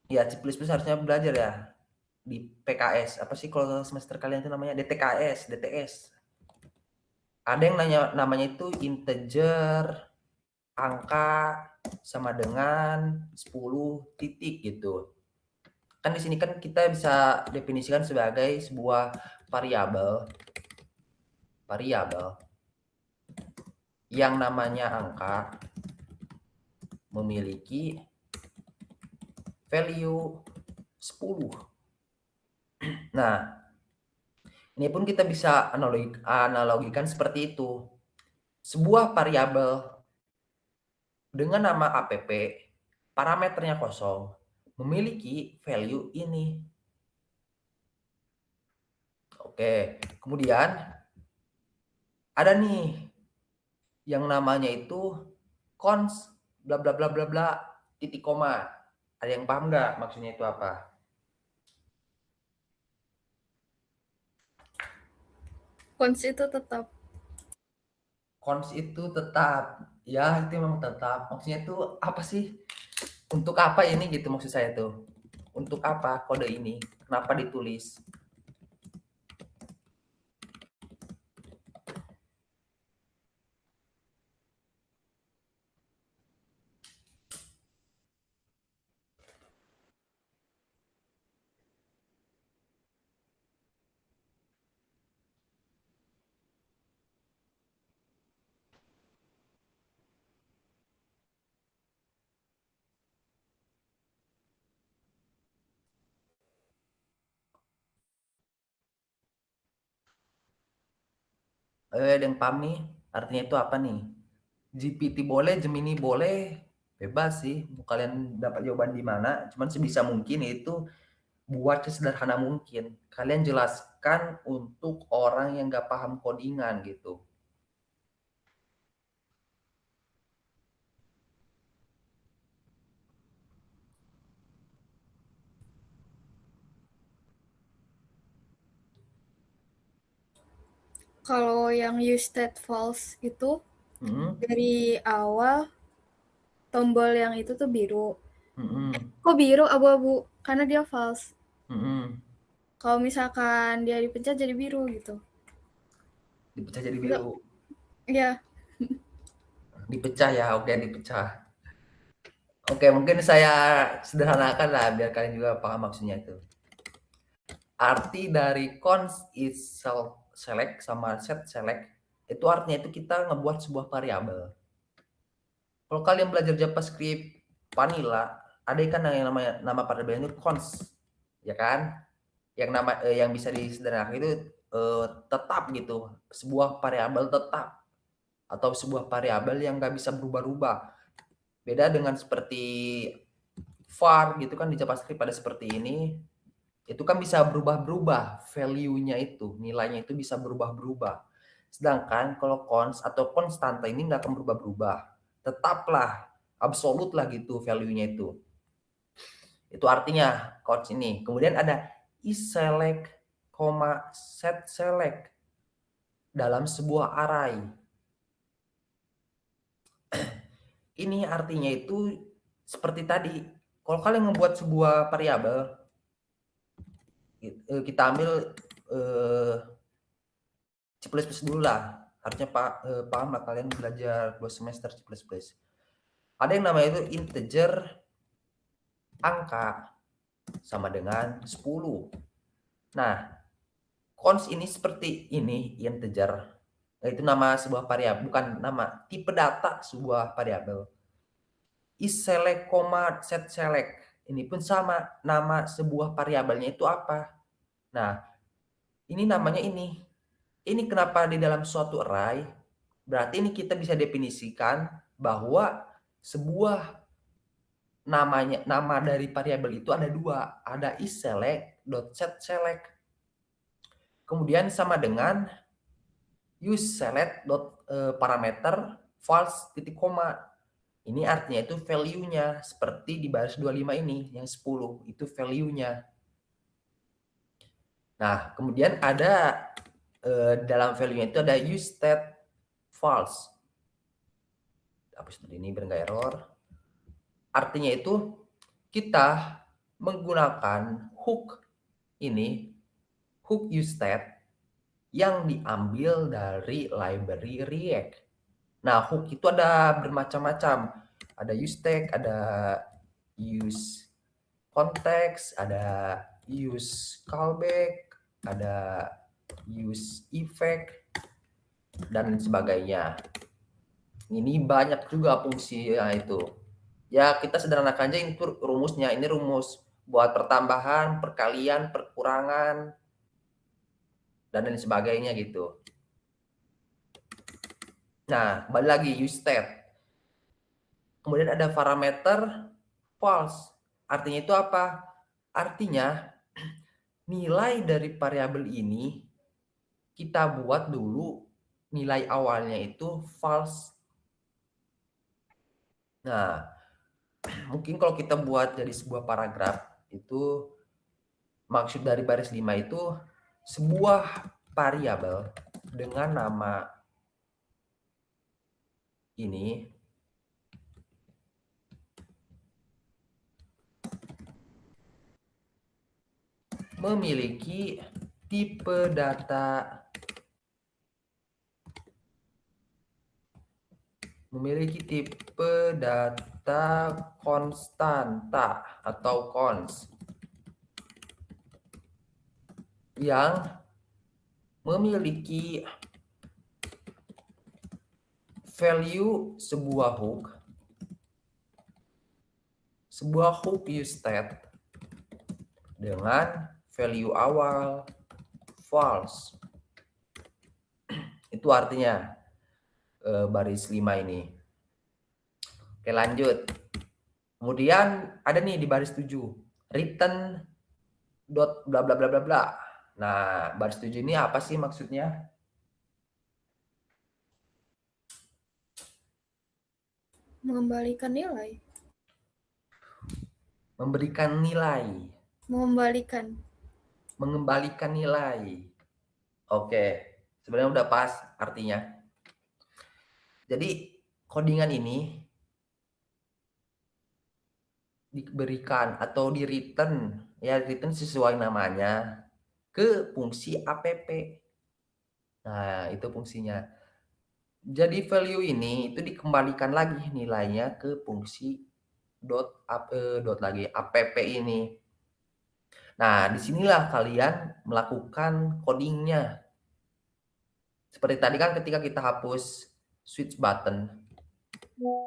ya C++ harusnya belajar ya di PKS. Apa sih kalau semester kalian itu namanya? DTS. Ada yang namanya itu integer, angka sama dengan 10 titik gitu. Kan di sini kan kita bisa definisikan sebagai sebuah variabel yang namanya angka memiliki value 10. Nah, ini pun kita bisa analogikan seperti itu. Sebuah variabel dengan nama app, parameternya kosong, memiliki value ini. Oke, kemudian ada nih yang namanya itu cons bla bla bla bla bla titik koma. Ada yang paham nggak maksudnya itu apa? Cons itu tetap. Cons itu tetap, ya itu memang tetap. Maksudnya itu apa sih? Untuk apa ini gitu maksud saya tuh? Untuk apa kode ini? Kenapa ditulis? Ada yang paham nih? Artinya itu apa nih? GPT boleh, Gemini boleh, bebas sih. Mau kalian dapat jawaban di mana? Cuman sebisa mungkin itu buat sesederhana mungkin. Kalian jelaskan untuk orang yang nggak paham codingan gitu. Kalau yang use state false itu dari awal tombol yang itu tuh biru. Kok biru abu-abu? Karena dia false. Kalau misalkan dia dipencet jadi biru gitu. Dipecah jadi biru. Iya. Dipecah ya, oke dipecah. Oke, mungkin saya sederhanakan lah biar kalian juga paham maksudnya itu. Arti dari const is select sama set select itu artinya itu kita ngebuat sebuah variabel. Kalau kalian belajar JavaScript vanilla, ada kan yang namanya nama variabel itu const, ya kan? Yang bisa disederhanakan itu tetap gitu, sebuah variabel tetap atau sebuah variabel yang nggak bisa berubah-ubah. Beda dengan seperti var gitu kan di JavaScript ada seperti ini, itu kan bisa berubah-berubah value-nya itu, nilainya itu bisa berubah-berubah. Sedangkan kalau const atau konstanta ini nggak akan berubah-berubah, tetaplah absolut lah gitu value-nya itu. Itu artinya const ini. Kemudian ada isSelect, setSelect dalam sebuah array. Ini artinya itu seperti tadi, kalau kalian membuat sebuah variabel, kita ambil C++ dulu lah. Harusnya paham lah kalian belajar 2 semester C++. Ada yang namanya itu integer angka sama dengan 10. Nah, const ini seperti ini, integer. Itu nama sebuah variabel, bukan nama, tipe data sebuah variabel. isSelect, setSelect. Ini pun sama, nama sebuah variabelnya itu apa. Nah, ini namanya ini. Ini kenapa di dalam suatu array, berarti ini kita bisa definisikan bahwa sebuah nama dari variabel itu ada dua, ada isSelect, .setSelect. Kemudian sama dengan useSelect parameter false titik koma. Ini artinya itu value-nya seperti di baris 25 ini yang 10 itu value-nya. Nah, kemudian ada dalam value-nya itu ada useState false. Hapus tadi ini biar nggak error. Artinya itu kita menggunakan hook ini, hook useState yang diambil dari library React. Nah, hook itu ada bermacam-macam. Ada useTag, ada use context, ada use callback, ada use effect, dan sebagainya. Ini banyak juga fungsinya itu. Ya, kita sederhanakan aja itu rumusnya. Ini rumus buat pertambahan, perkalian, perkurangan, dan lain sebagainya gitu. Nah, balik lagi useState. Kemudian ada parameter false. Artinya itu apa? Artinya nilai dari variabel ini kita buat dulu nilai awalnya itu false. Nah, mungkin kalau kita buat jadi sebuah paragraf itu maksud dari baris 5 itu sebuah variabel dengan nama ini memiliki tipe data konstanta atau const yang memiliki value sebuah hook useState dengan value awal false. Itu artinya baris 5 ini. Oke, lanjut. Kemudian ada nih di baris 7, return dot bla bla bla bla bla. Nah, baris 7 ini apa sih maksudnya? Mengembalikan nilai. Memberikan nilai. Mengembalikan. Mengembalikan nilai. Oke, Sebenarnya udah pas artinya. Jadi codingan ini diberikan atau di-return, ya return sesuai namanya ke fungsi app. Nah, itu fungsinya. Jadi value ini itu dikembalikan lagi nilainya ke fungsi app ini. Nah, disinilah kalian melakukan codingnya. Seperti tadi kan ketika kita hapus switch button,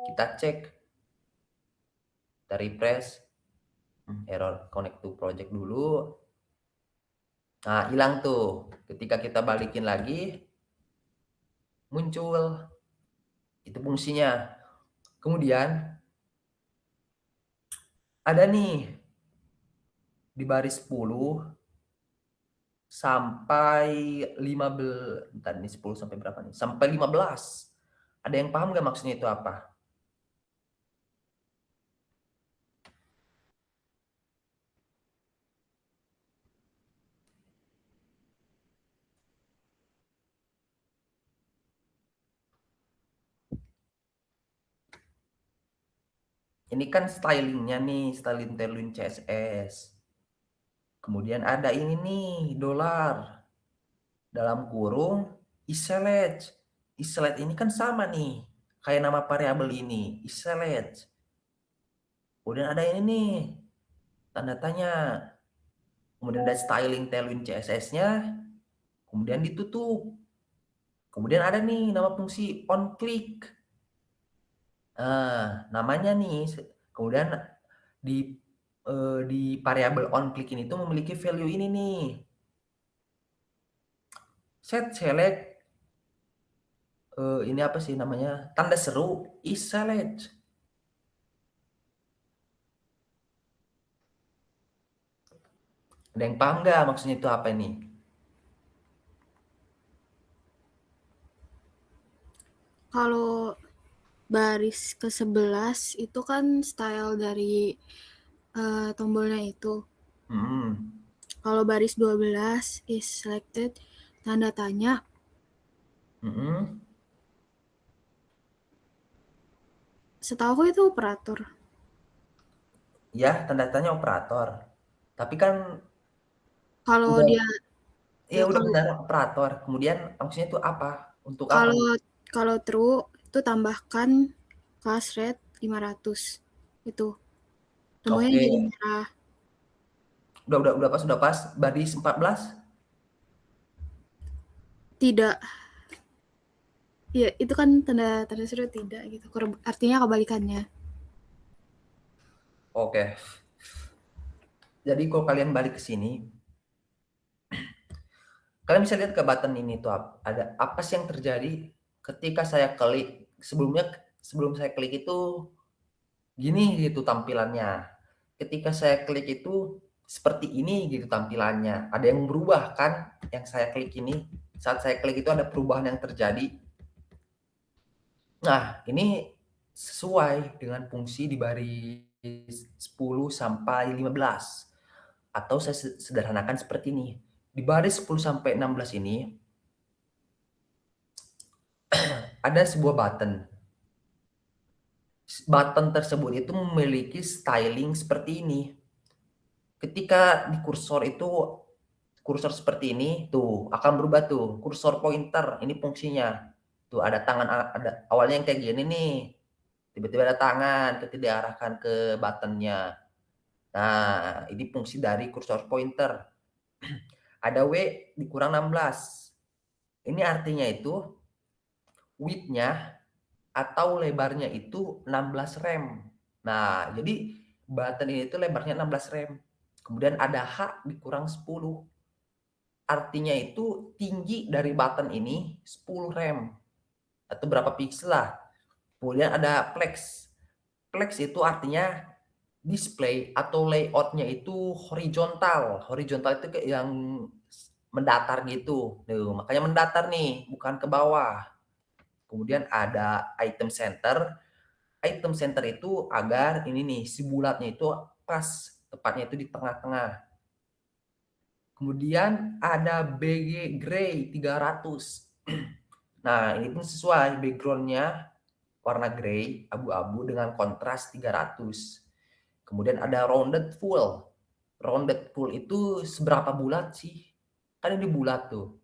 kita cek, kita refresh, error connect to project dulu. Nah, hilang tuh. Ketika kita balikin lagi, muncul. Itu fungsinya. Kemudian ada nih di baris 10 sampai 15. Bentar, ini 10 sampai berapa nih? Sampai 15. Ada yang paham nggak maksudnya itu apa? Ini kan stylingnya nih, styling Tailwind CSS. Kemudian ada ini nih, dolar. Dalam kurung, isLedge. isLedge ini kan sama nih, kayak nama variabel ini, isLedge. Kemudian ada ini nih, tanda tanya. Kemudian ada styling Tailwind CSS-nya. Kemudian ditutup. Kemudian ada nih nama fungsi onClick. Nah, namanya nih. Kemudian di variabel onClick ini tuh memiliki value ini nih. Set select ini apa sih namanya? Tanda seru isLedge. Ada yang paham nggak maksudnya itu apa ini? Kalau baris ke-11 itu kan style dari tombolnya itu. Kalau baris 12 is selected, tanda tanya. Setahu aku itu operator. Ya, tanda tanya operator. Tapi kan Kalau udah, dia ya udah benar operator. Kemudian maksudnya itu apa? Untuk apa? Kalau true itu tambahkan class rate 500. Itu. Tombolnya jadi merah. Udah pas. Baris 14? Tidak. Ya, itu kan tanda seru tidak gitu. Artinya kebalikannya. Oke. Jadi kalau kalian balik ke sini, kalian bisa lihat ke button ini tuh ada apa sih yang terjadi ketika saya klik. Sebelum saya klik itu gini gitu tampilannya. Ketika saya klik itu seperti ini gitu tampilannya. Ada yang berubah kan yang saya klik ini. Saat saya klik itu ada perubahan yang terjadi. Nah, ini sesuai dengan fungsi di baris 10 sampai 15. Atau saya sederhanakan seperti ini. Di baris 10 sampai 16 ini ada sebuah button. Button tersebut itu memiliki styling seperti ini. Ketika di kursor seperti ini, tuh akan berubah tuh. Kursor pointer, ini fungsinya. Tuh ada tangan, ada awalnya yang kayak gini nih. Tiba-tiba ada tangan ketika diarahkan ke buttonnya. Nah, ini fungsi dari kursor pointer. Ada W dikurang 16. Ini artinya itu width-nya atau lebarnya itu 16 rem. Nah, jadi button ini itu lebarnya 16 rem. Kemudian ada H dikurang 10. Artinya itu tinggi dari button ini 10 rem. Atau berapa pixel lah. Kemudian ada flex. Flex itu artinya display atau layoutnya itu horizontal. Horizontal itu kayak yang mendatar gitu. Makanya mendatar nih, bukan ke bawah. Kemudian ada item center. Item center itu agar ini nih, si bulatnya itu pas, tepatnya itu di tengah-tengah. Kemudian ada BG Gray 300. Nah, ini pun sesuai background-nya warna grey, abu-abu dengan kontras 300. Kemudian ada rounded full. Rounded full itu seberapa bulat sih? Kan ini bulat tuh.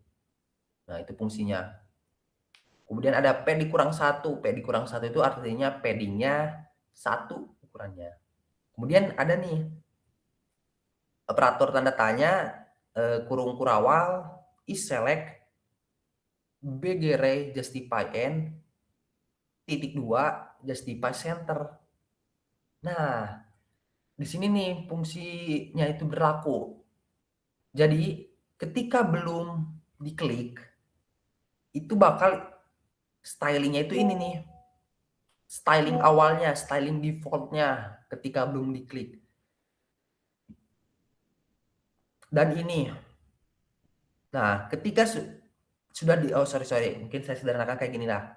Nah, itu fungsinya. Kemudian ada P dikurang 1. P dikurang 1 itu artinya padding-nya 1 ukurannya. Kemudian ada nih operator tanda tanya, kurung kurawal, is select, bgray justify n, titik 2, justify center. Nah, di sini nih fungsinya itu berlaku. Jadi, ketika belum diklik, itu bakal stylingnya itu ini nih. Styling awalnya, styling defaultnya ketika belum diklik. Dan ini. Nah, ketika sudah sorry. Mungkin saya sederhanakan kayak gini lah.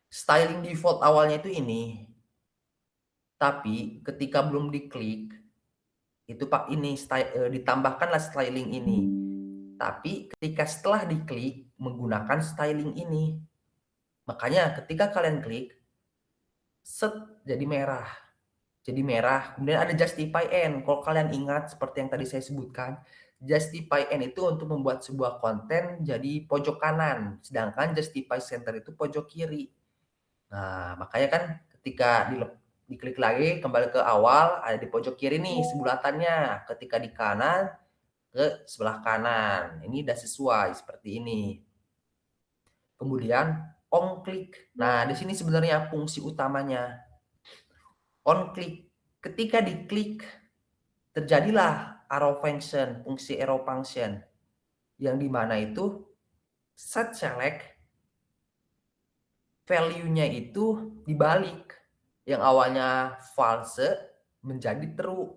Styling default awalnya itu ini. Tapi ketika belum diklik, itu Pak ini ditambahkanlah styling ini. Tapi ketika setelah diklik menggunakan styling ini. Makanya ketika kalian klik, set jadi merah. Jadi merah. Kemudian ada justify n. Kalau kalian ingat seperti yang tadi saya sebutkan, justify n itu untuk membuat sebuah konten jadi pojok kanan, sedangkan justify center itu pojok kiri. Nah, makanya kan ketika diklik lagi kembali ke awal, ada di pojok kiri nih sebulatannya. Ketika di kanan ke sebelah kanan. Ini udah sesuai seperti ini. Kemudian on click. Nah, di sini sebenarnya fungsi utamanya. On click. Ketika diklik terjadilah arrow function, fungsi arrow function. Yang dimana itu set select value-nya itu dibalik. Yang awalnya false menjadi true.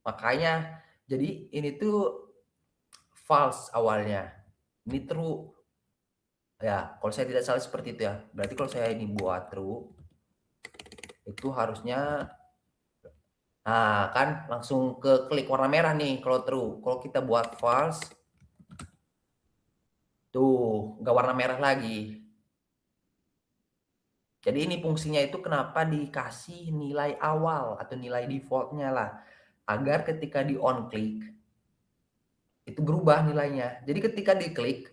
Makanya jadi ini tuh false awalnya. Ini true. Ya, kalau saya tidak salah seperti itu ya. Berarti kalau saya ini buat true, itu harusnya, nah kan langsung ke klik warna merah nih kalau true. Kalau kita buat false, tuh nggak warna merah lagi. Jadi ini fungsinya itu kenapa dikasih nilai awal atau nilai defaultnya lah. Agar ketika di on click, itu berubah nilainya. Jadi ketika diklik,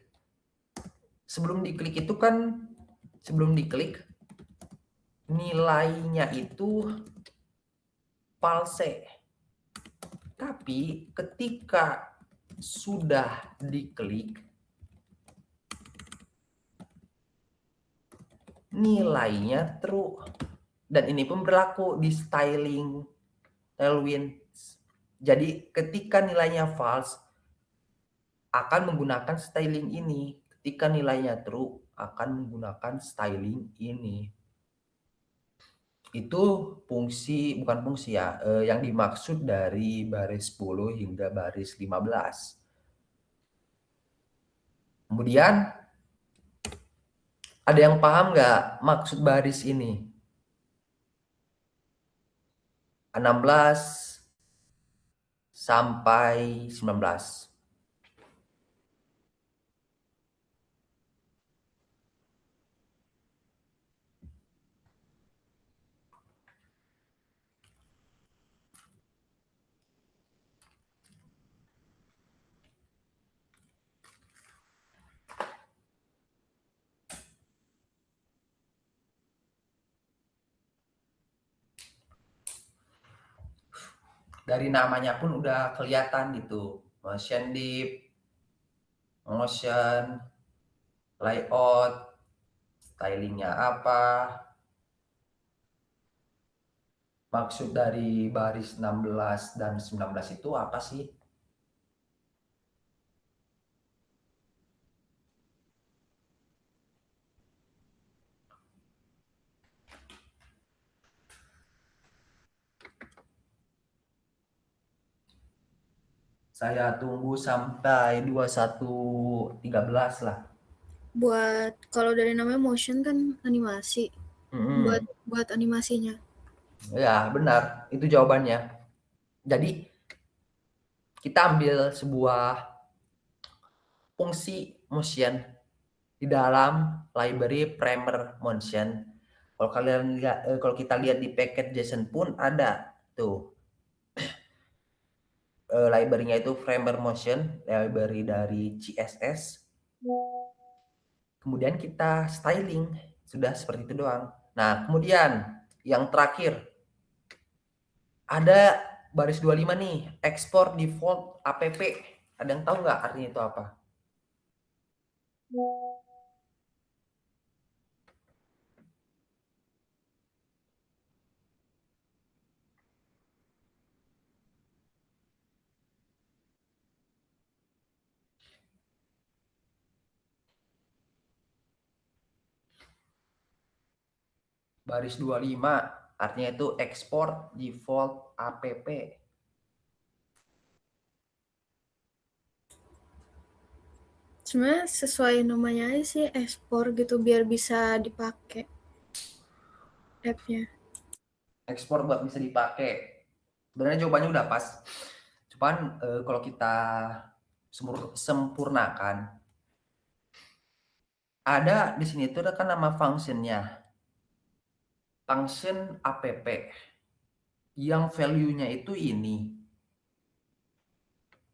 sebelum diklik itu kan, nilainya itu false. Tapi ketika sudah diklik, nilainya true. Dan ini pun berlaku di styling Tailwind. Jadi ketika nilainya false, akan menggunakan styling ini. Ketika nilainya true, akan menggunakan styling ini. Itu bukan fungsi ya, yang dimaksud dari baris 10 hingga baris 15. Kemudian, ada yang paham nggak maksud baris ini? 16 sampai 19. Dari namanya pun udah kelihatan gitu. Motion deep, motion, layout, stylingnya apa. Maksud dari baris 16 dan 19 itu apa sih? Saya tunggu sampai 21.13 lah. Buat kalau dari namanya motion kan animasi. Buat animasinya. Ya, benar. Itu jawabannya. Jadi kita ambil sebuah fungsi motion di dalam library Primer Motion. Kalau kita lihat di paket JSON pun ada tuh library-nya itu Primer Motion, library dari CSS. Kemudian kita styling, sudah seperti itu doang. Nah, kemudian yang terakhir ada baris 25 nih, export default app. Ada yang tahu nggak artinya itu apa? Baris 25 artinya itu export default app. Sebenarnya sesuai namanya aja sih, ekspor gitu biar bisa dipakai app-nya. Ekspor buat bisa dipakai. Sebenarnya jawabannya udah pas. Cuman kalau kita sempurnakan, ada di sini tuh ada kan nama functionnya, function app yang value-nya itu ini.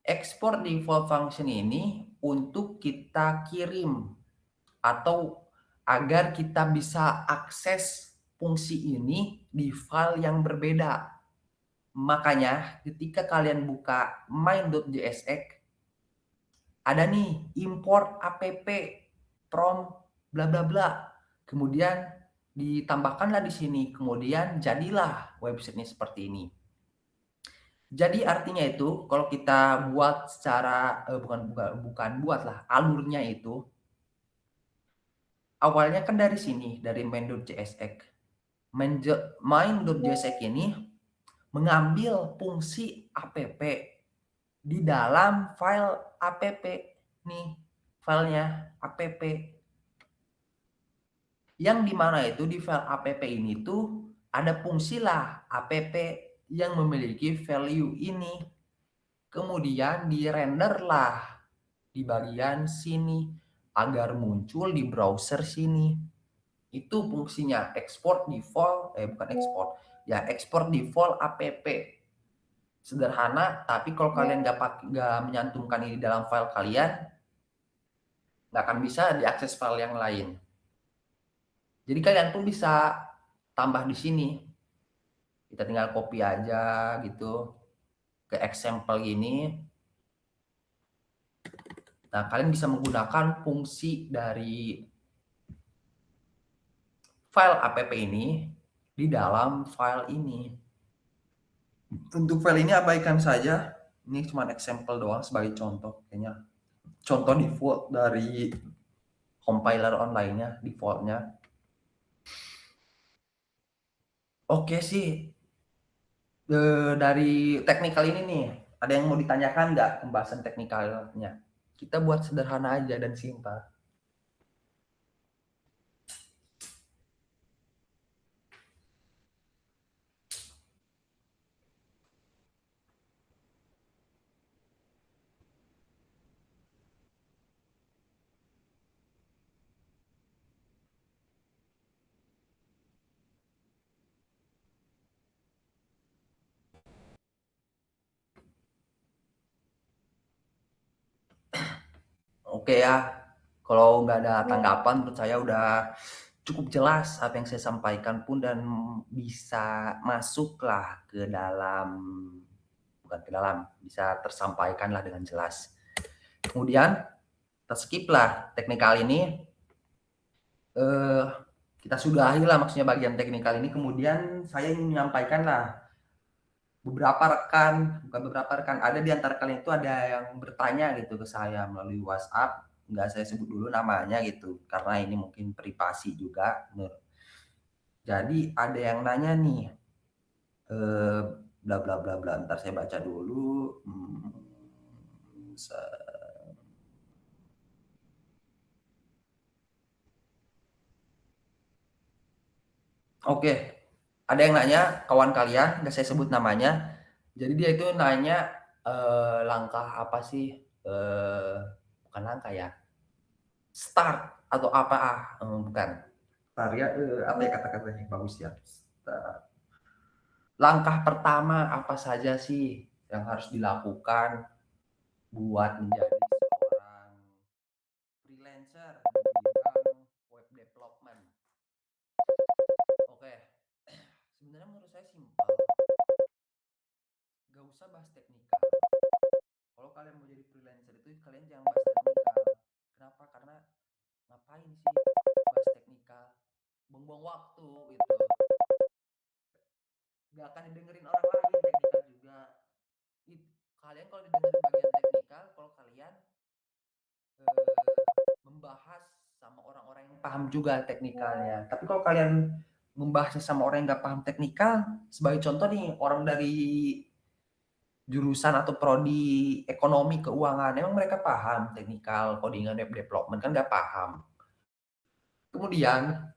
Export default function ini untuk kita kirim atau agar kita bisa akses fungsi ini di file yang berbeda. Makanya ketika kalian buka main.jsx, ada nih import app from bla bla bla. Kemudian ditambahkanlah di sini, kemudian jadilah websitenya seperti ini. Jadi artinya itu kalau kita buat secara bukan buatlah alurnya itu awalnya kan dari sini, dari main.jsx. Main.jsx ini mengambil fungsi app di dalam file app nih, filenya app yang dimana itu di file app ini tuh ada fungsi lah app yang memiliki value ini, kemudian dirender lah di bagian sini agar muncul di browser sini. Itu fungsinya export default export default app. Sederhana, tapi kalau kalian nggak menyantumkan ini dalam file kalian, nggak akan bisa diakses file yang lain. Jadi kalian pun bisa tambah di sini. Kita tinggal copy aja gitu ke example ini. Nah, kalian bisa menggunakan fungsi dari file app ini di dalam file ini. Untuk file ini abaikan saja. Ini cuma example doang sebagai contoh. Kayaknya contoh default dari compiler online-nya, default-nya. Oke sih. Dari teknikal ini nih, ada yang mau ditanyakan nggak pembahasan teknikalnya? Kita buat sederhana aja dan simpel. Oke ya, kalau nggak ada tanggapan menurut saya udah cukup jelas apa yang saya sampaikan pun dan bisa masuklah ke dalam, bukan ke dalam, bisa tersampaikan lah dengan jelas. Kemudian kita skip lah teknikal ini, kita sudahi lah maksudnya bagian teknikal ini. Kemudian saya ingin menyampaikan lah bukan beberapa rekan, ada di antara kalian itu ada yang bertanya gitu ke saya melalui WhatsApp, nggak saya sebut dulu namanya gitu, karena ini mungkin privasi juga. Jadi ada yang nanya nih, bla bla bla bla, ntar saya baca dulu. Oke, ada yang nanya, kawan kalian, nggak saya sebut namanya. Jadi dia itu nanya langkah apa sih, bukan langkah ya, start atau apa bukan karya apa ya kata-katanya yang bagus ya. Langkah pertama apa saja sih yang harus dilakukan buat menjadi seorang freelancer di bidang web development? Oke, sebenarnya menurut saya simpel, gak usah bahas teknikal. Kalau kalian mau jadi freelancer itu kalian jangan bahas teknikal. Kenapa? Karena ngapain sih bahas teknikal? Buang-buang waktu gitu. Gak akan didengerin orang lain teknikal juga. Kalian kalau didengerin bagian teknikal, kalau kalian membahas sama orang-orang yang paham juga teknikalnya. Tapi kalau kalian membahasnya sama orang yang nggak paham teknikal, sebagai contoh nih, orang dari jurusan atau prodi ekonomi keuangan, emang mereka paham teknikal codingan web development? Kan nggak paham. Kemudian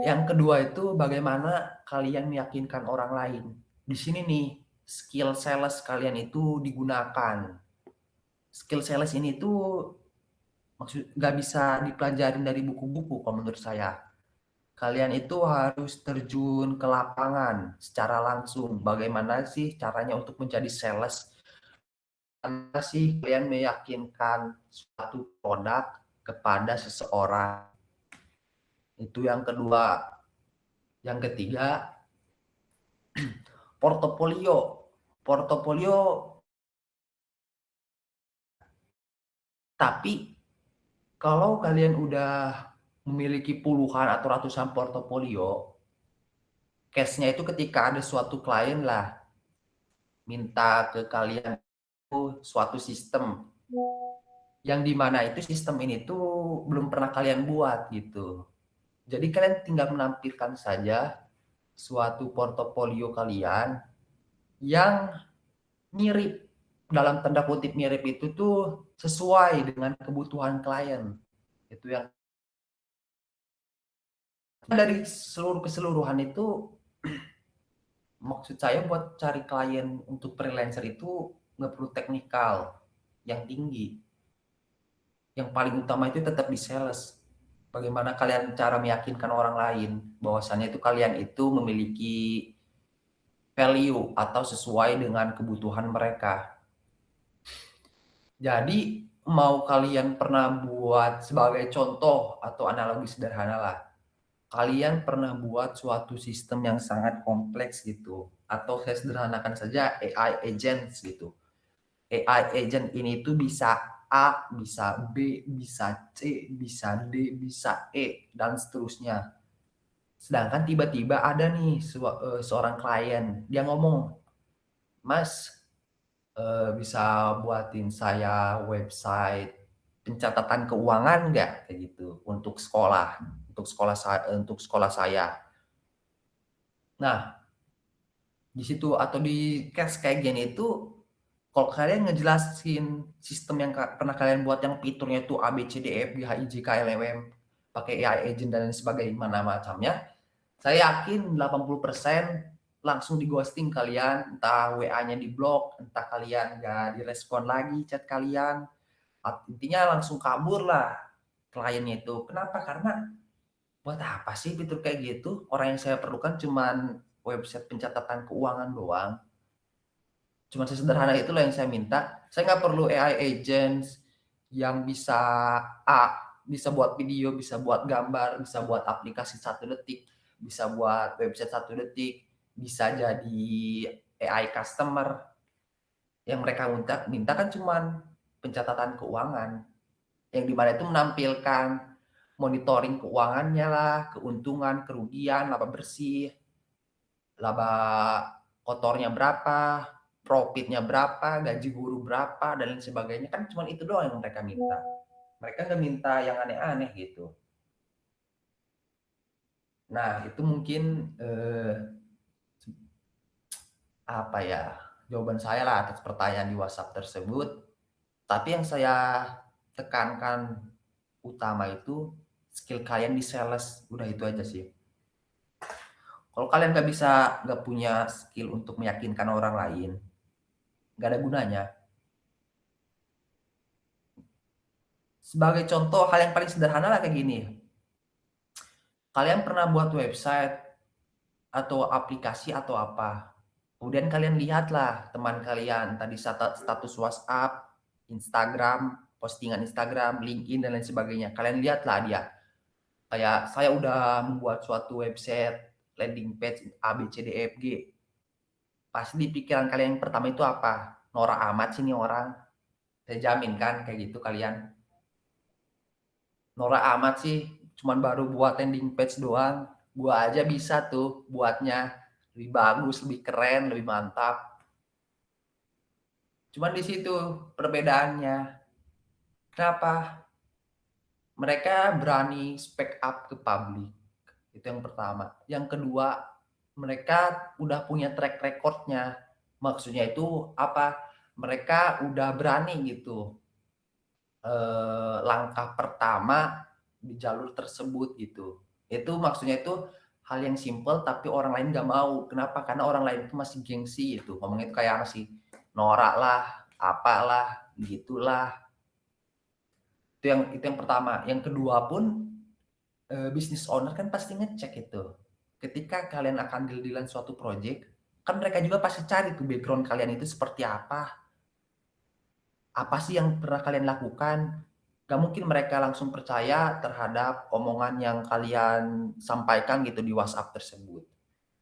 yang kedua itu bagaimana kalian meyakinkan orang lain. Di sini nih skill sales kalian itu digunakan. Skill sales ini tuh maksud nggak bisa dipelajarin dari buku-buku kalau menurut saya. Kalian itu harus terjun ke lapangan secara langsung. Bagaimana sih caranya untuk menjadi sales? Bagaimana sih kalian meyakinkan suatu produk kepada seseorang? Itu yang kedua. Yang ketiga, portofolio. Portofolio, tapi kalau kalian udah memiliki puluhan atau ratusan portofolio, case-nya itu ketika ada suatu klien lah minta ke kalian suatu sistem yang dimana itu sistem ini tuh belum pernah kalian buat gitu. Jadi kalian tinggal menampilkan saja suatu portofolio kalian yang mirip, dalam tanda kutip mirip itu tuh sesuai dengan kebutuhan klien. Itu yang dari seluruh keseluruhan itu maksud saya buat cari klien untuk freelancer itu nggak perlu teknikal yang tinggi. Yang paling utama itu tetap di sales. Bagaimana kalian cara meyakinkan orang lain bahwasannya itu kalian itu memiliki value atau sesuai dengan kebutuhan mereka. Jadi mau kalian pernah buat sebagai contoh atau analogi sederhana lah. Kalian pernah buat suatu sistem yang sangat kompleks gitu. Atau saya sederhanakan saja AI agents gitu. AI agent ini tuh bisa A, bisa B, bisa C, bisa D, bisa E, dan seterusnya. Sedangkan tiba-tiba ada nih seorang klien, dia ngomong, Mas, bisa buatin saya website pencatatan keuangan nggak? Kayak gitu, untuk sekolah saya. Nah, di situ atau di case kayak gini itu, kalau kalian ngejelasin sistem yang pernah kalian buat yang fiturnya itu A, B, C, D, E, F, G, H, I, J, K, L, M, N, pakai AI agent dan sebagainya macamnya, saya yakin 80% langsung di ghosting kalian, entah WA-nya di blok, entah kalian nggak direspon lagi chat kalian, intinya langsung kabur lah kliennya itu. Kenapa? Karena buat apa sih fitur kayak gitu? Orang yang saya perlukan cuman website pencatatan keuangan doang. Cuma sesederhana itulah yang saya minta. Saya nggak perlu AI agents yang bisa A, bisa buat video, bisa buat gambar, bisa buat aplikasi 1 detik, bisa buat website 1 detik, bisa jadi AI customer. Yang mereka minta kan cuman pencatatan keuangan. Yang dimana itu menampilkan monitoring keuangannya lah, keuntungan, kerugian, laba bersih, laba kotornya berapa, profitnya berapa, gaji guru berapa, dan lain sebagainya. Kan cuma itu doang yang mereka minta. Mereka nggak minta yang aneh-aneh gitu. Nah, itu mungkin apa ya, jawaban saya lah atas pertanyaan di WhatsApp tersebut. Tapi yang saya tekankan utama itu skill kalian di sales. Udah itu aja sih. Kalau kalian nggak punya skill untuk meyakinkan orang lain, nggak ada gunanya. Sebagai contoh hal yang paling sederhana lah kayak gini. Kalian pernah buat website atau aplikasi atau apa. Kemudian kalian lihatlah teman kalian tadi status WhatsApp, Instagram, postingan Instagram, LinkedIn dan lain sebagainya. Kalian lihatlah dia. Kayak saya udah membuat suatu website, landing page A B C D E F G. Pasti di pikiran kalian yang pertama itu apa? Norak amat sih nih orang. Saya jamin kan kayak gitu kalian. Norak amat sih, cuman baru buat landing page doang. Gua aja bisa tuh buatnya lebih bagus, lebih keren, lebih mantap. Cuman di situ perbedaannya. Kenapa? Mereka berani speak up ke publik. Itu yang pertama. Yang kedua, mereka udah punya track recordnya. Maksudnya itu apa? Mereka udah berani gitu. Langkah pertama di jalur tersebut gitu. Itu maksudnya itu hal yang simple tapi orang lain nggak mau. Kenapa? Karena orang lain itu masih gengsi gitu. Ngomongnya itu kayak masih norak lah, apalah, gitulah. Itu yang pertama. Yang kedua pun business owner kan pasti ngecek itu. Ketika kalian akan deal-dealan suatu project, kan mereka juga pasti cari tuh background kalian itu seperti apa. Apa sih yang pernah kalian lakukan? Gak mungkin mereka langsung percaya terhadap omongan yang kalian sampaikan gitu di WhatsApp tersebut.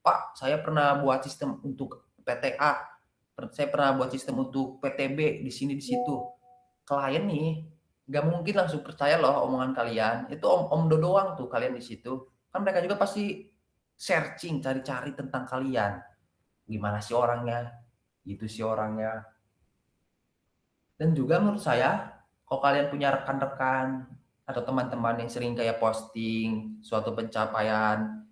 Pak, saya pernah buat sistem untuk PTA, saya pernah buat sistem untuk PTB di sini di situ. Klien nih gak mungkin langsung percaya loh omongan kalian. Itu om doang tuh kalian di situ. Kan mereka juga pasti searching, cari-cari tentang kalian. Gimana sih orangnya? Gitu sih orangnya. Dan juga menurut saya, kalau kalian punya rekan-rekan atau teman-teman yang sering kayak posting suatu pencapaian,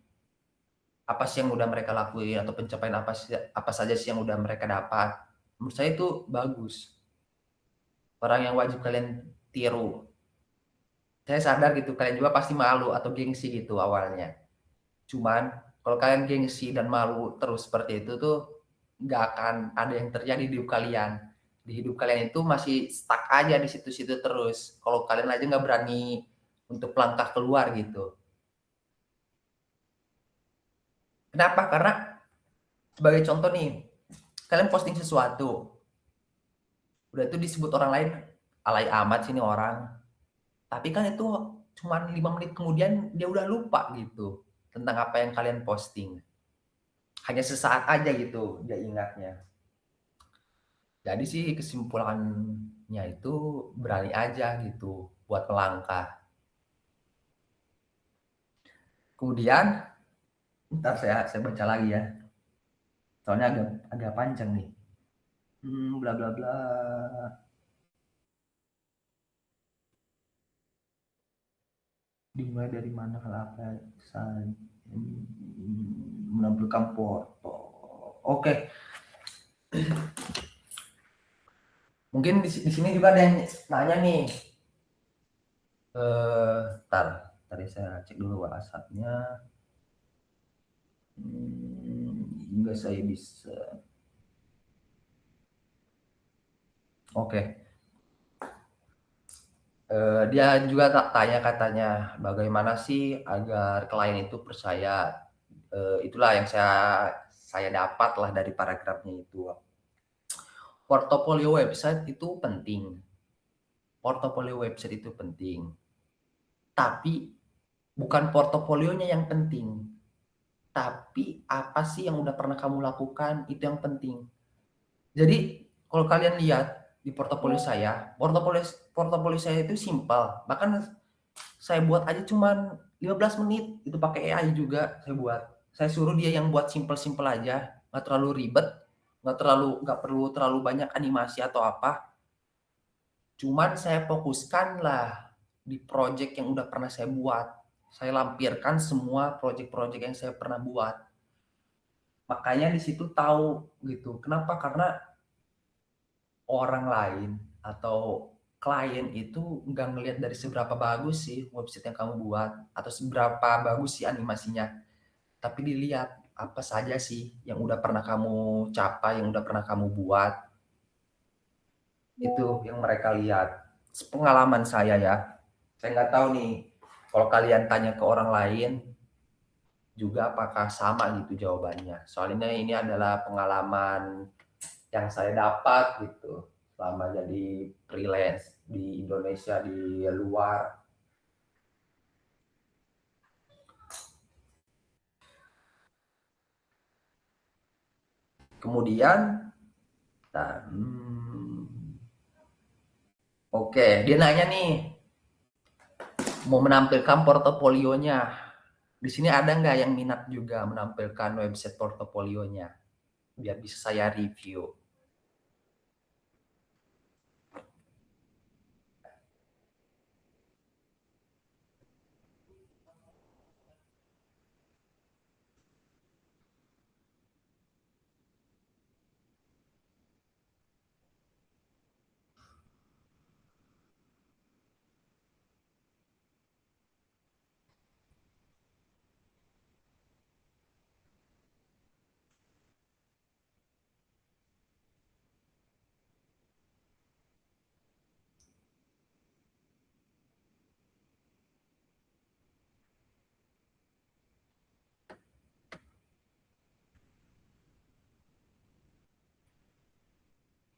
apa sih yang udah mereka lakuin atau pencapaian apa saja sih yang udah mereka dapat, menurut saya itu bagus. Orang yang wajib kalian tiru. Saya sadar gitu, kalian juga pasti malu atau gengsi gitu awalnya. Cuman kalau kalian gengsi dan malu terus seperti itu tuh nggak akan ada yang terjadi di hidup kalian. Di hidup kalian itu masih stuck aja di situ-situ terus. Kalau kalian aja nggak berani untuk melangkah keluar gitu. Kenapa? Karena sebagai contoh nih, kalian posting sesuatu, udah itu disebut orang lain, alay amat sih ini orang. Tapi kan itu cuma 5 menit kemudian dia udah lupa gitu tentang apa yang kalian posting. Hanya sesaat aja gitu dia ingatnya. Jadi sih kesimpulannya itu berani aja gitu buat melangkah. Kemudian, ntar saya baca lagi ya. Soalnya agak panjang nih. Bla bla bla. Dimulai dari mana kalau apa menampilkan foto. Oke. Mungkin di sini juga ada yang nanya nih. Tadi saya cek dulu WhatsApp-nya. Enggak saya bisa. Oke. Dia juga tanya katanya bagaimana sih agar klien itu percaya. Itulah yang saya dapat lah dari paragrafnya itu. Portofolio website itu penting. Portofolio website itu penting. Tapi bukan portofolionya yang penting. Tapi apa sih yang udah pernah kamu lakukan itu yang penting. Jadi kalau kalian lihat di portofolio portofolio saya itu simpel. Bahkan saya buat aja cuman 15 menit itu pakai AI juga saya buat. Saya suruh dia yang buat simpel-simpel aja, nggak terlalu ribet, nggak perlu terlalu banyak animasi atau apa. Cuman saya fokuskan lah di project yang udah pernah saya buat. Saya lampirkan semua project-project yang saya pernah buat. Makanya di situ tahu gitu. Kenapa? Karena orang lain atau klien itu nggak ngelihat dari seberapa bagus sih website yang kamu buat atau seberapa bagus sih animasinya. Tapi dilihat apa saja sih yang udah pernah kamu capai, yang udah pernah kamu buat. Itu yang mereka lihat. pengalaman saya ya. Saya nggak tahu nih, kalau kalian tanya ke orang lain juga apakah sama gitu jawabannya. Soalnya ini adalah pengalaman yang saya dapat gitu selama jadi freelance di Indonesia, di luar. Kemudian, nah, oke, dia nanya nih, mau menampilkan portofolionya. Di sini ada nggak yang minat juga menampilkan website portofolionya? Biar bisa saya review.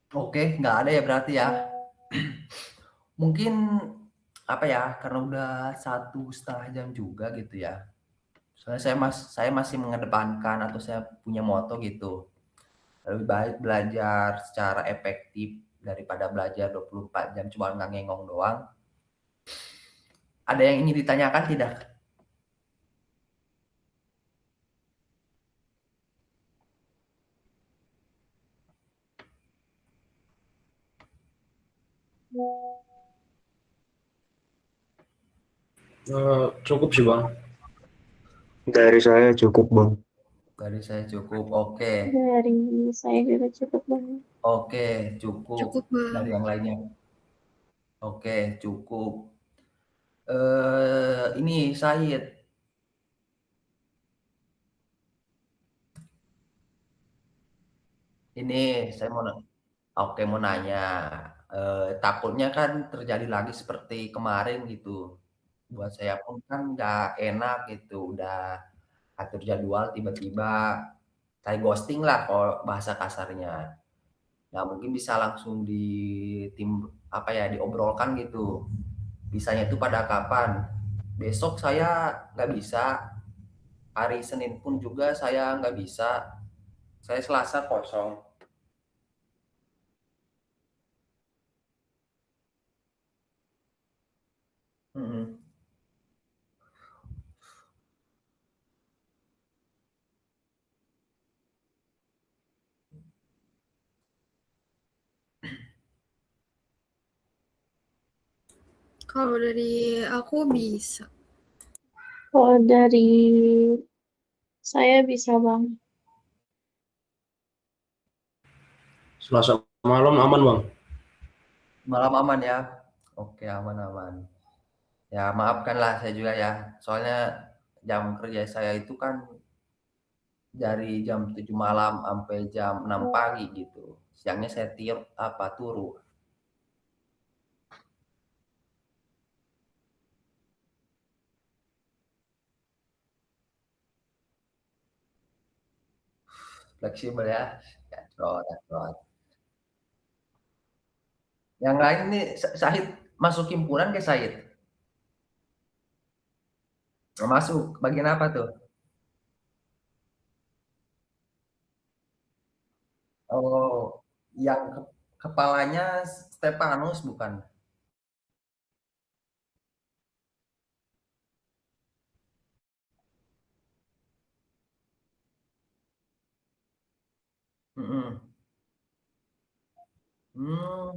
Oke, nggak ada ya berarti ya. Mungkin apa ya, karena udah 1,5 jam juga gitu ya. Soalnya saya masih mengedepankan atau saya punya moto gitu. Lebih baik belajar secara efektif daripada belajar 24 jam cuma ngangengong doang. Ada yang ingin ditanyakan tidak? Cukup sih Bang. Dari saya cukup, Bang. Dari saya cukup. Oke. Dari saya juga cukup banget. Oke, cukup. Cukup, Bang. Dari yang lainnya. Oke, cukup. Ini Said. Ini saya mau nanya. Takutnya kan terjadi lagi seperti kemarin gitu. Buat saya pun kan nggak enak gitu. Udah atur jadwal tiba-tiba saya ghosting lah kalau bahasa kasarnya. Nah, mungkin bisa langsung di tim apa ya, diobrolkan gitu. Bisanya itu pada kapan? Besok saya nggak bisa, hari Senin pun juga saya nggak bisa. Saya Selasa kosong. Mm-mm. Kalau dari aku bisa. Kalau dari saya bisa, Bang. Selasa malam aman Bang. Malam aman ya. Oke, aman-aman. Ya, maafkanlah saya juga ya. Soalnya jam kerja saya itu kan dari jam 7 malam sampai jam 6 pagi gitu. Siangnya saya turu. Fleksibel ya. Gacor, gacor. Yang lain nih, Sahid masuk himpunan ke Sahid? Masuk. Bagian apa tuh? Oh, yang kepalanya Stepanus bukan? Mm-mm. Hmm.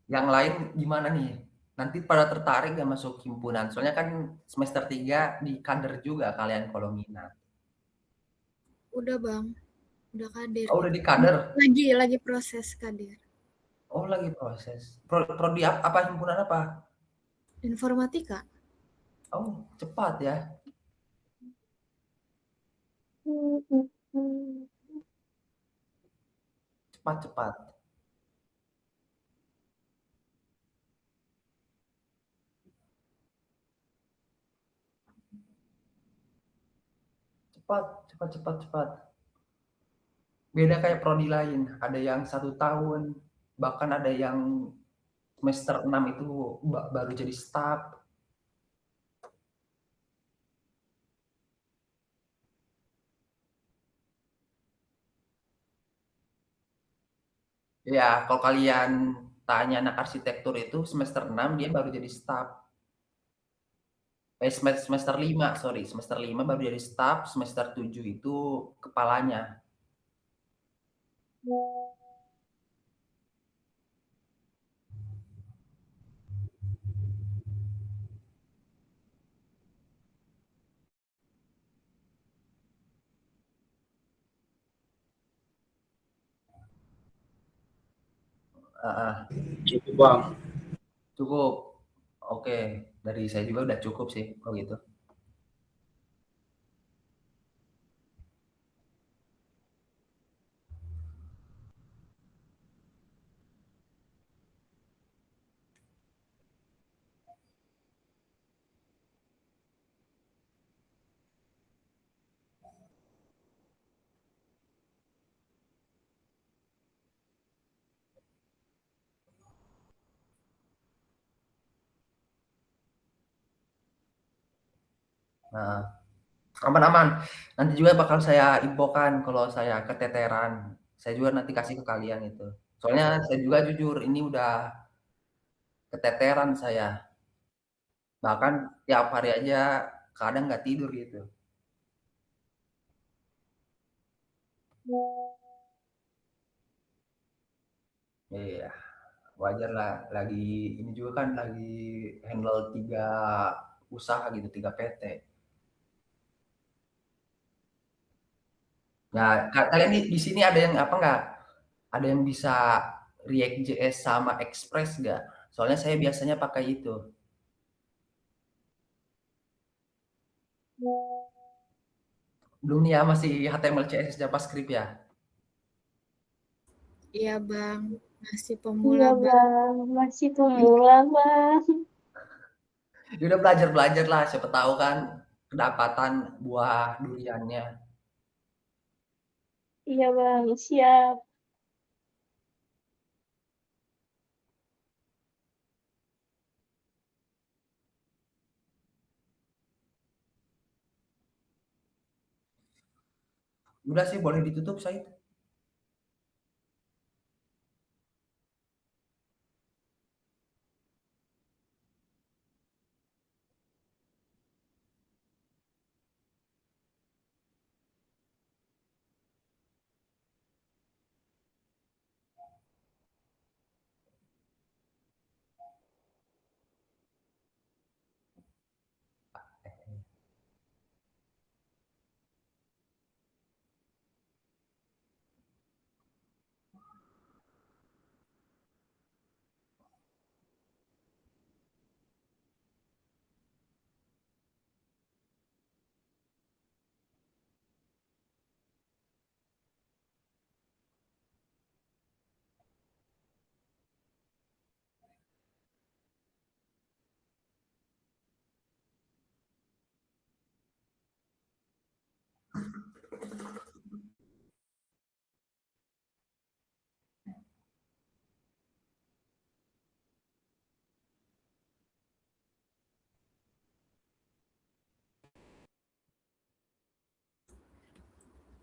Yang lain gimana nih? Nanti pada tertarik gak masuk himpunan? Soalnya kan semester 3 di kader juga kalian kalau minat. Udah, Bang. Udah kader Oh, udah gitu. di kader? Lagi proses kader. Oh, lagi proses. Prodi apa, himpunan apa? Informatika. Oh, cepat ya. Cepat-cepat. cepat. Beda kayak prodi lain, ada yang 1 tahun, bahkan ada yang semester 6 itu baru jadi staf. Ya, kalau kalian tanya anak arsitektur itu semester 6 dia baru jadi staf. Semester 5, sorry, semester 5 baru jadi staf, semester 7 itu kepalanya. Cukup bang. Cukup. Oke, dari saya juga udah cukup sih kalau gitu. Nah, aman-aman. Nanti juga bakal saya infokan kalau saya keteteran. Saya juga nanti kasih ke kalian itu. Soalnya saya juga jujur ini udah keteteran saya. Bahkan tiap hari aja kadang nggak tidur gitu. Iya, wajar lah. Lagi ini juga kan lagi handle 3 usaha gitu, 3 PT. Nah, kalian di sini ada yang apa nggak? Ada yang bisa React JS sama Express nggak? Soalnya saya biasanya pakai itu. Belum nih ya, masih HTML, CSS, JavaScript ya. Iya Bang, masih Iya pemula Bang. bang, masih pemula bang. Ya udah belajar lah, siapa tahu kan kedapatan buah duriannya. Iya bang, siap. Udah sih boleh ditutup saya.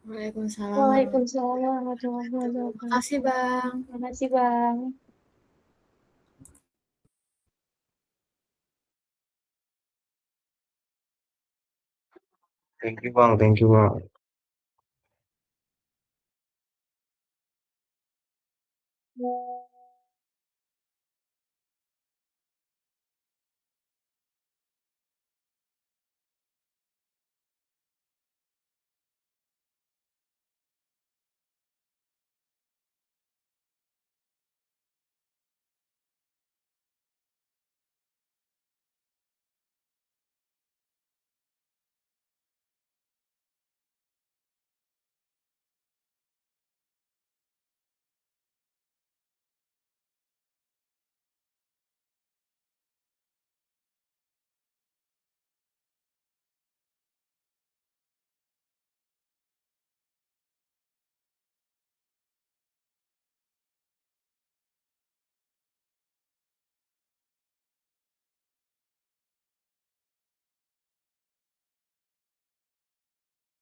Waalaikumsalam Waalaikumsalam warahmatullahi wabarakatuh. Makasih Bang. Makasih bang. Thank you bang, thank you bang.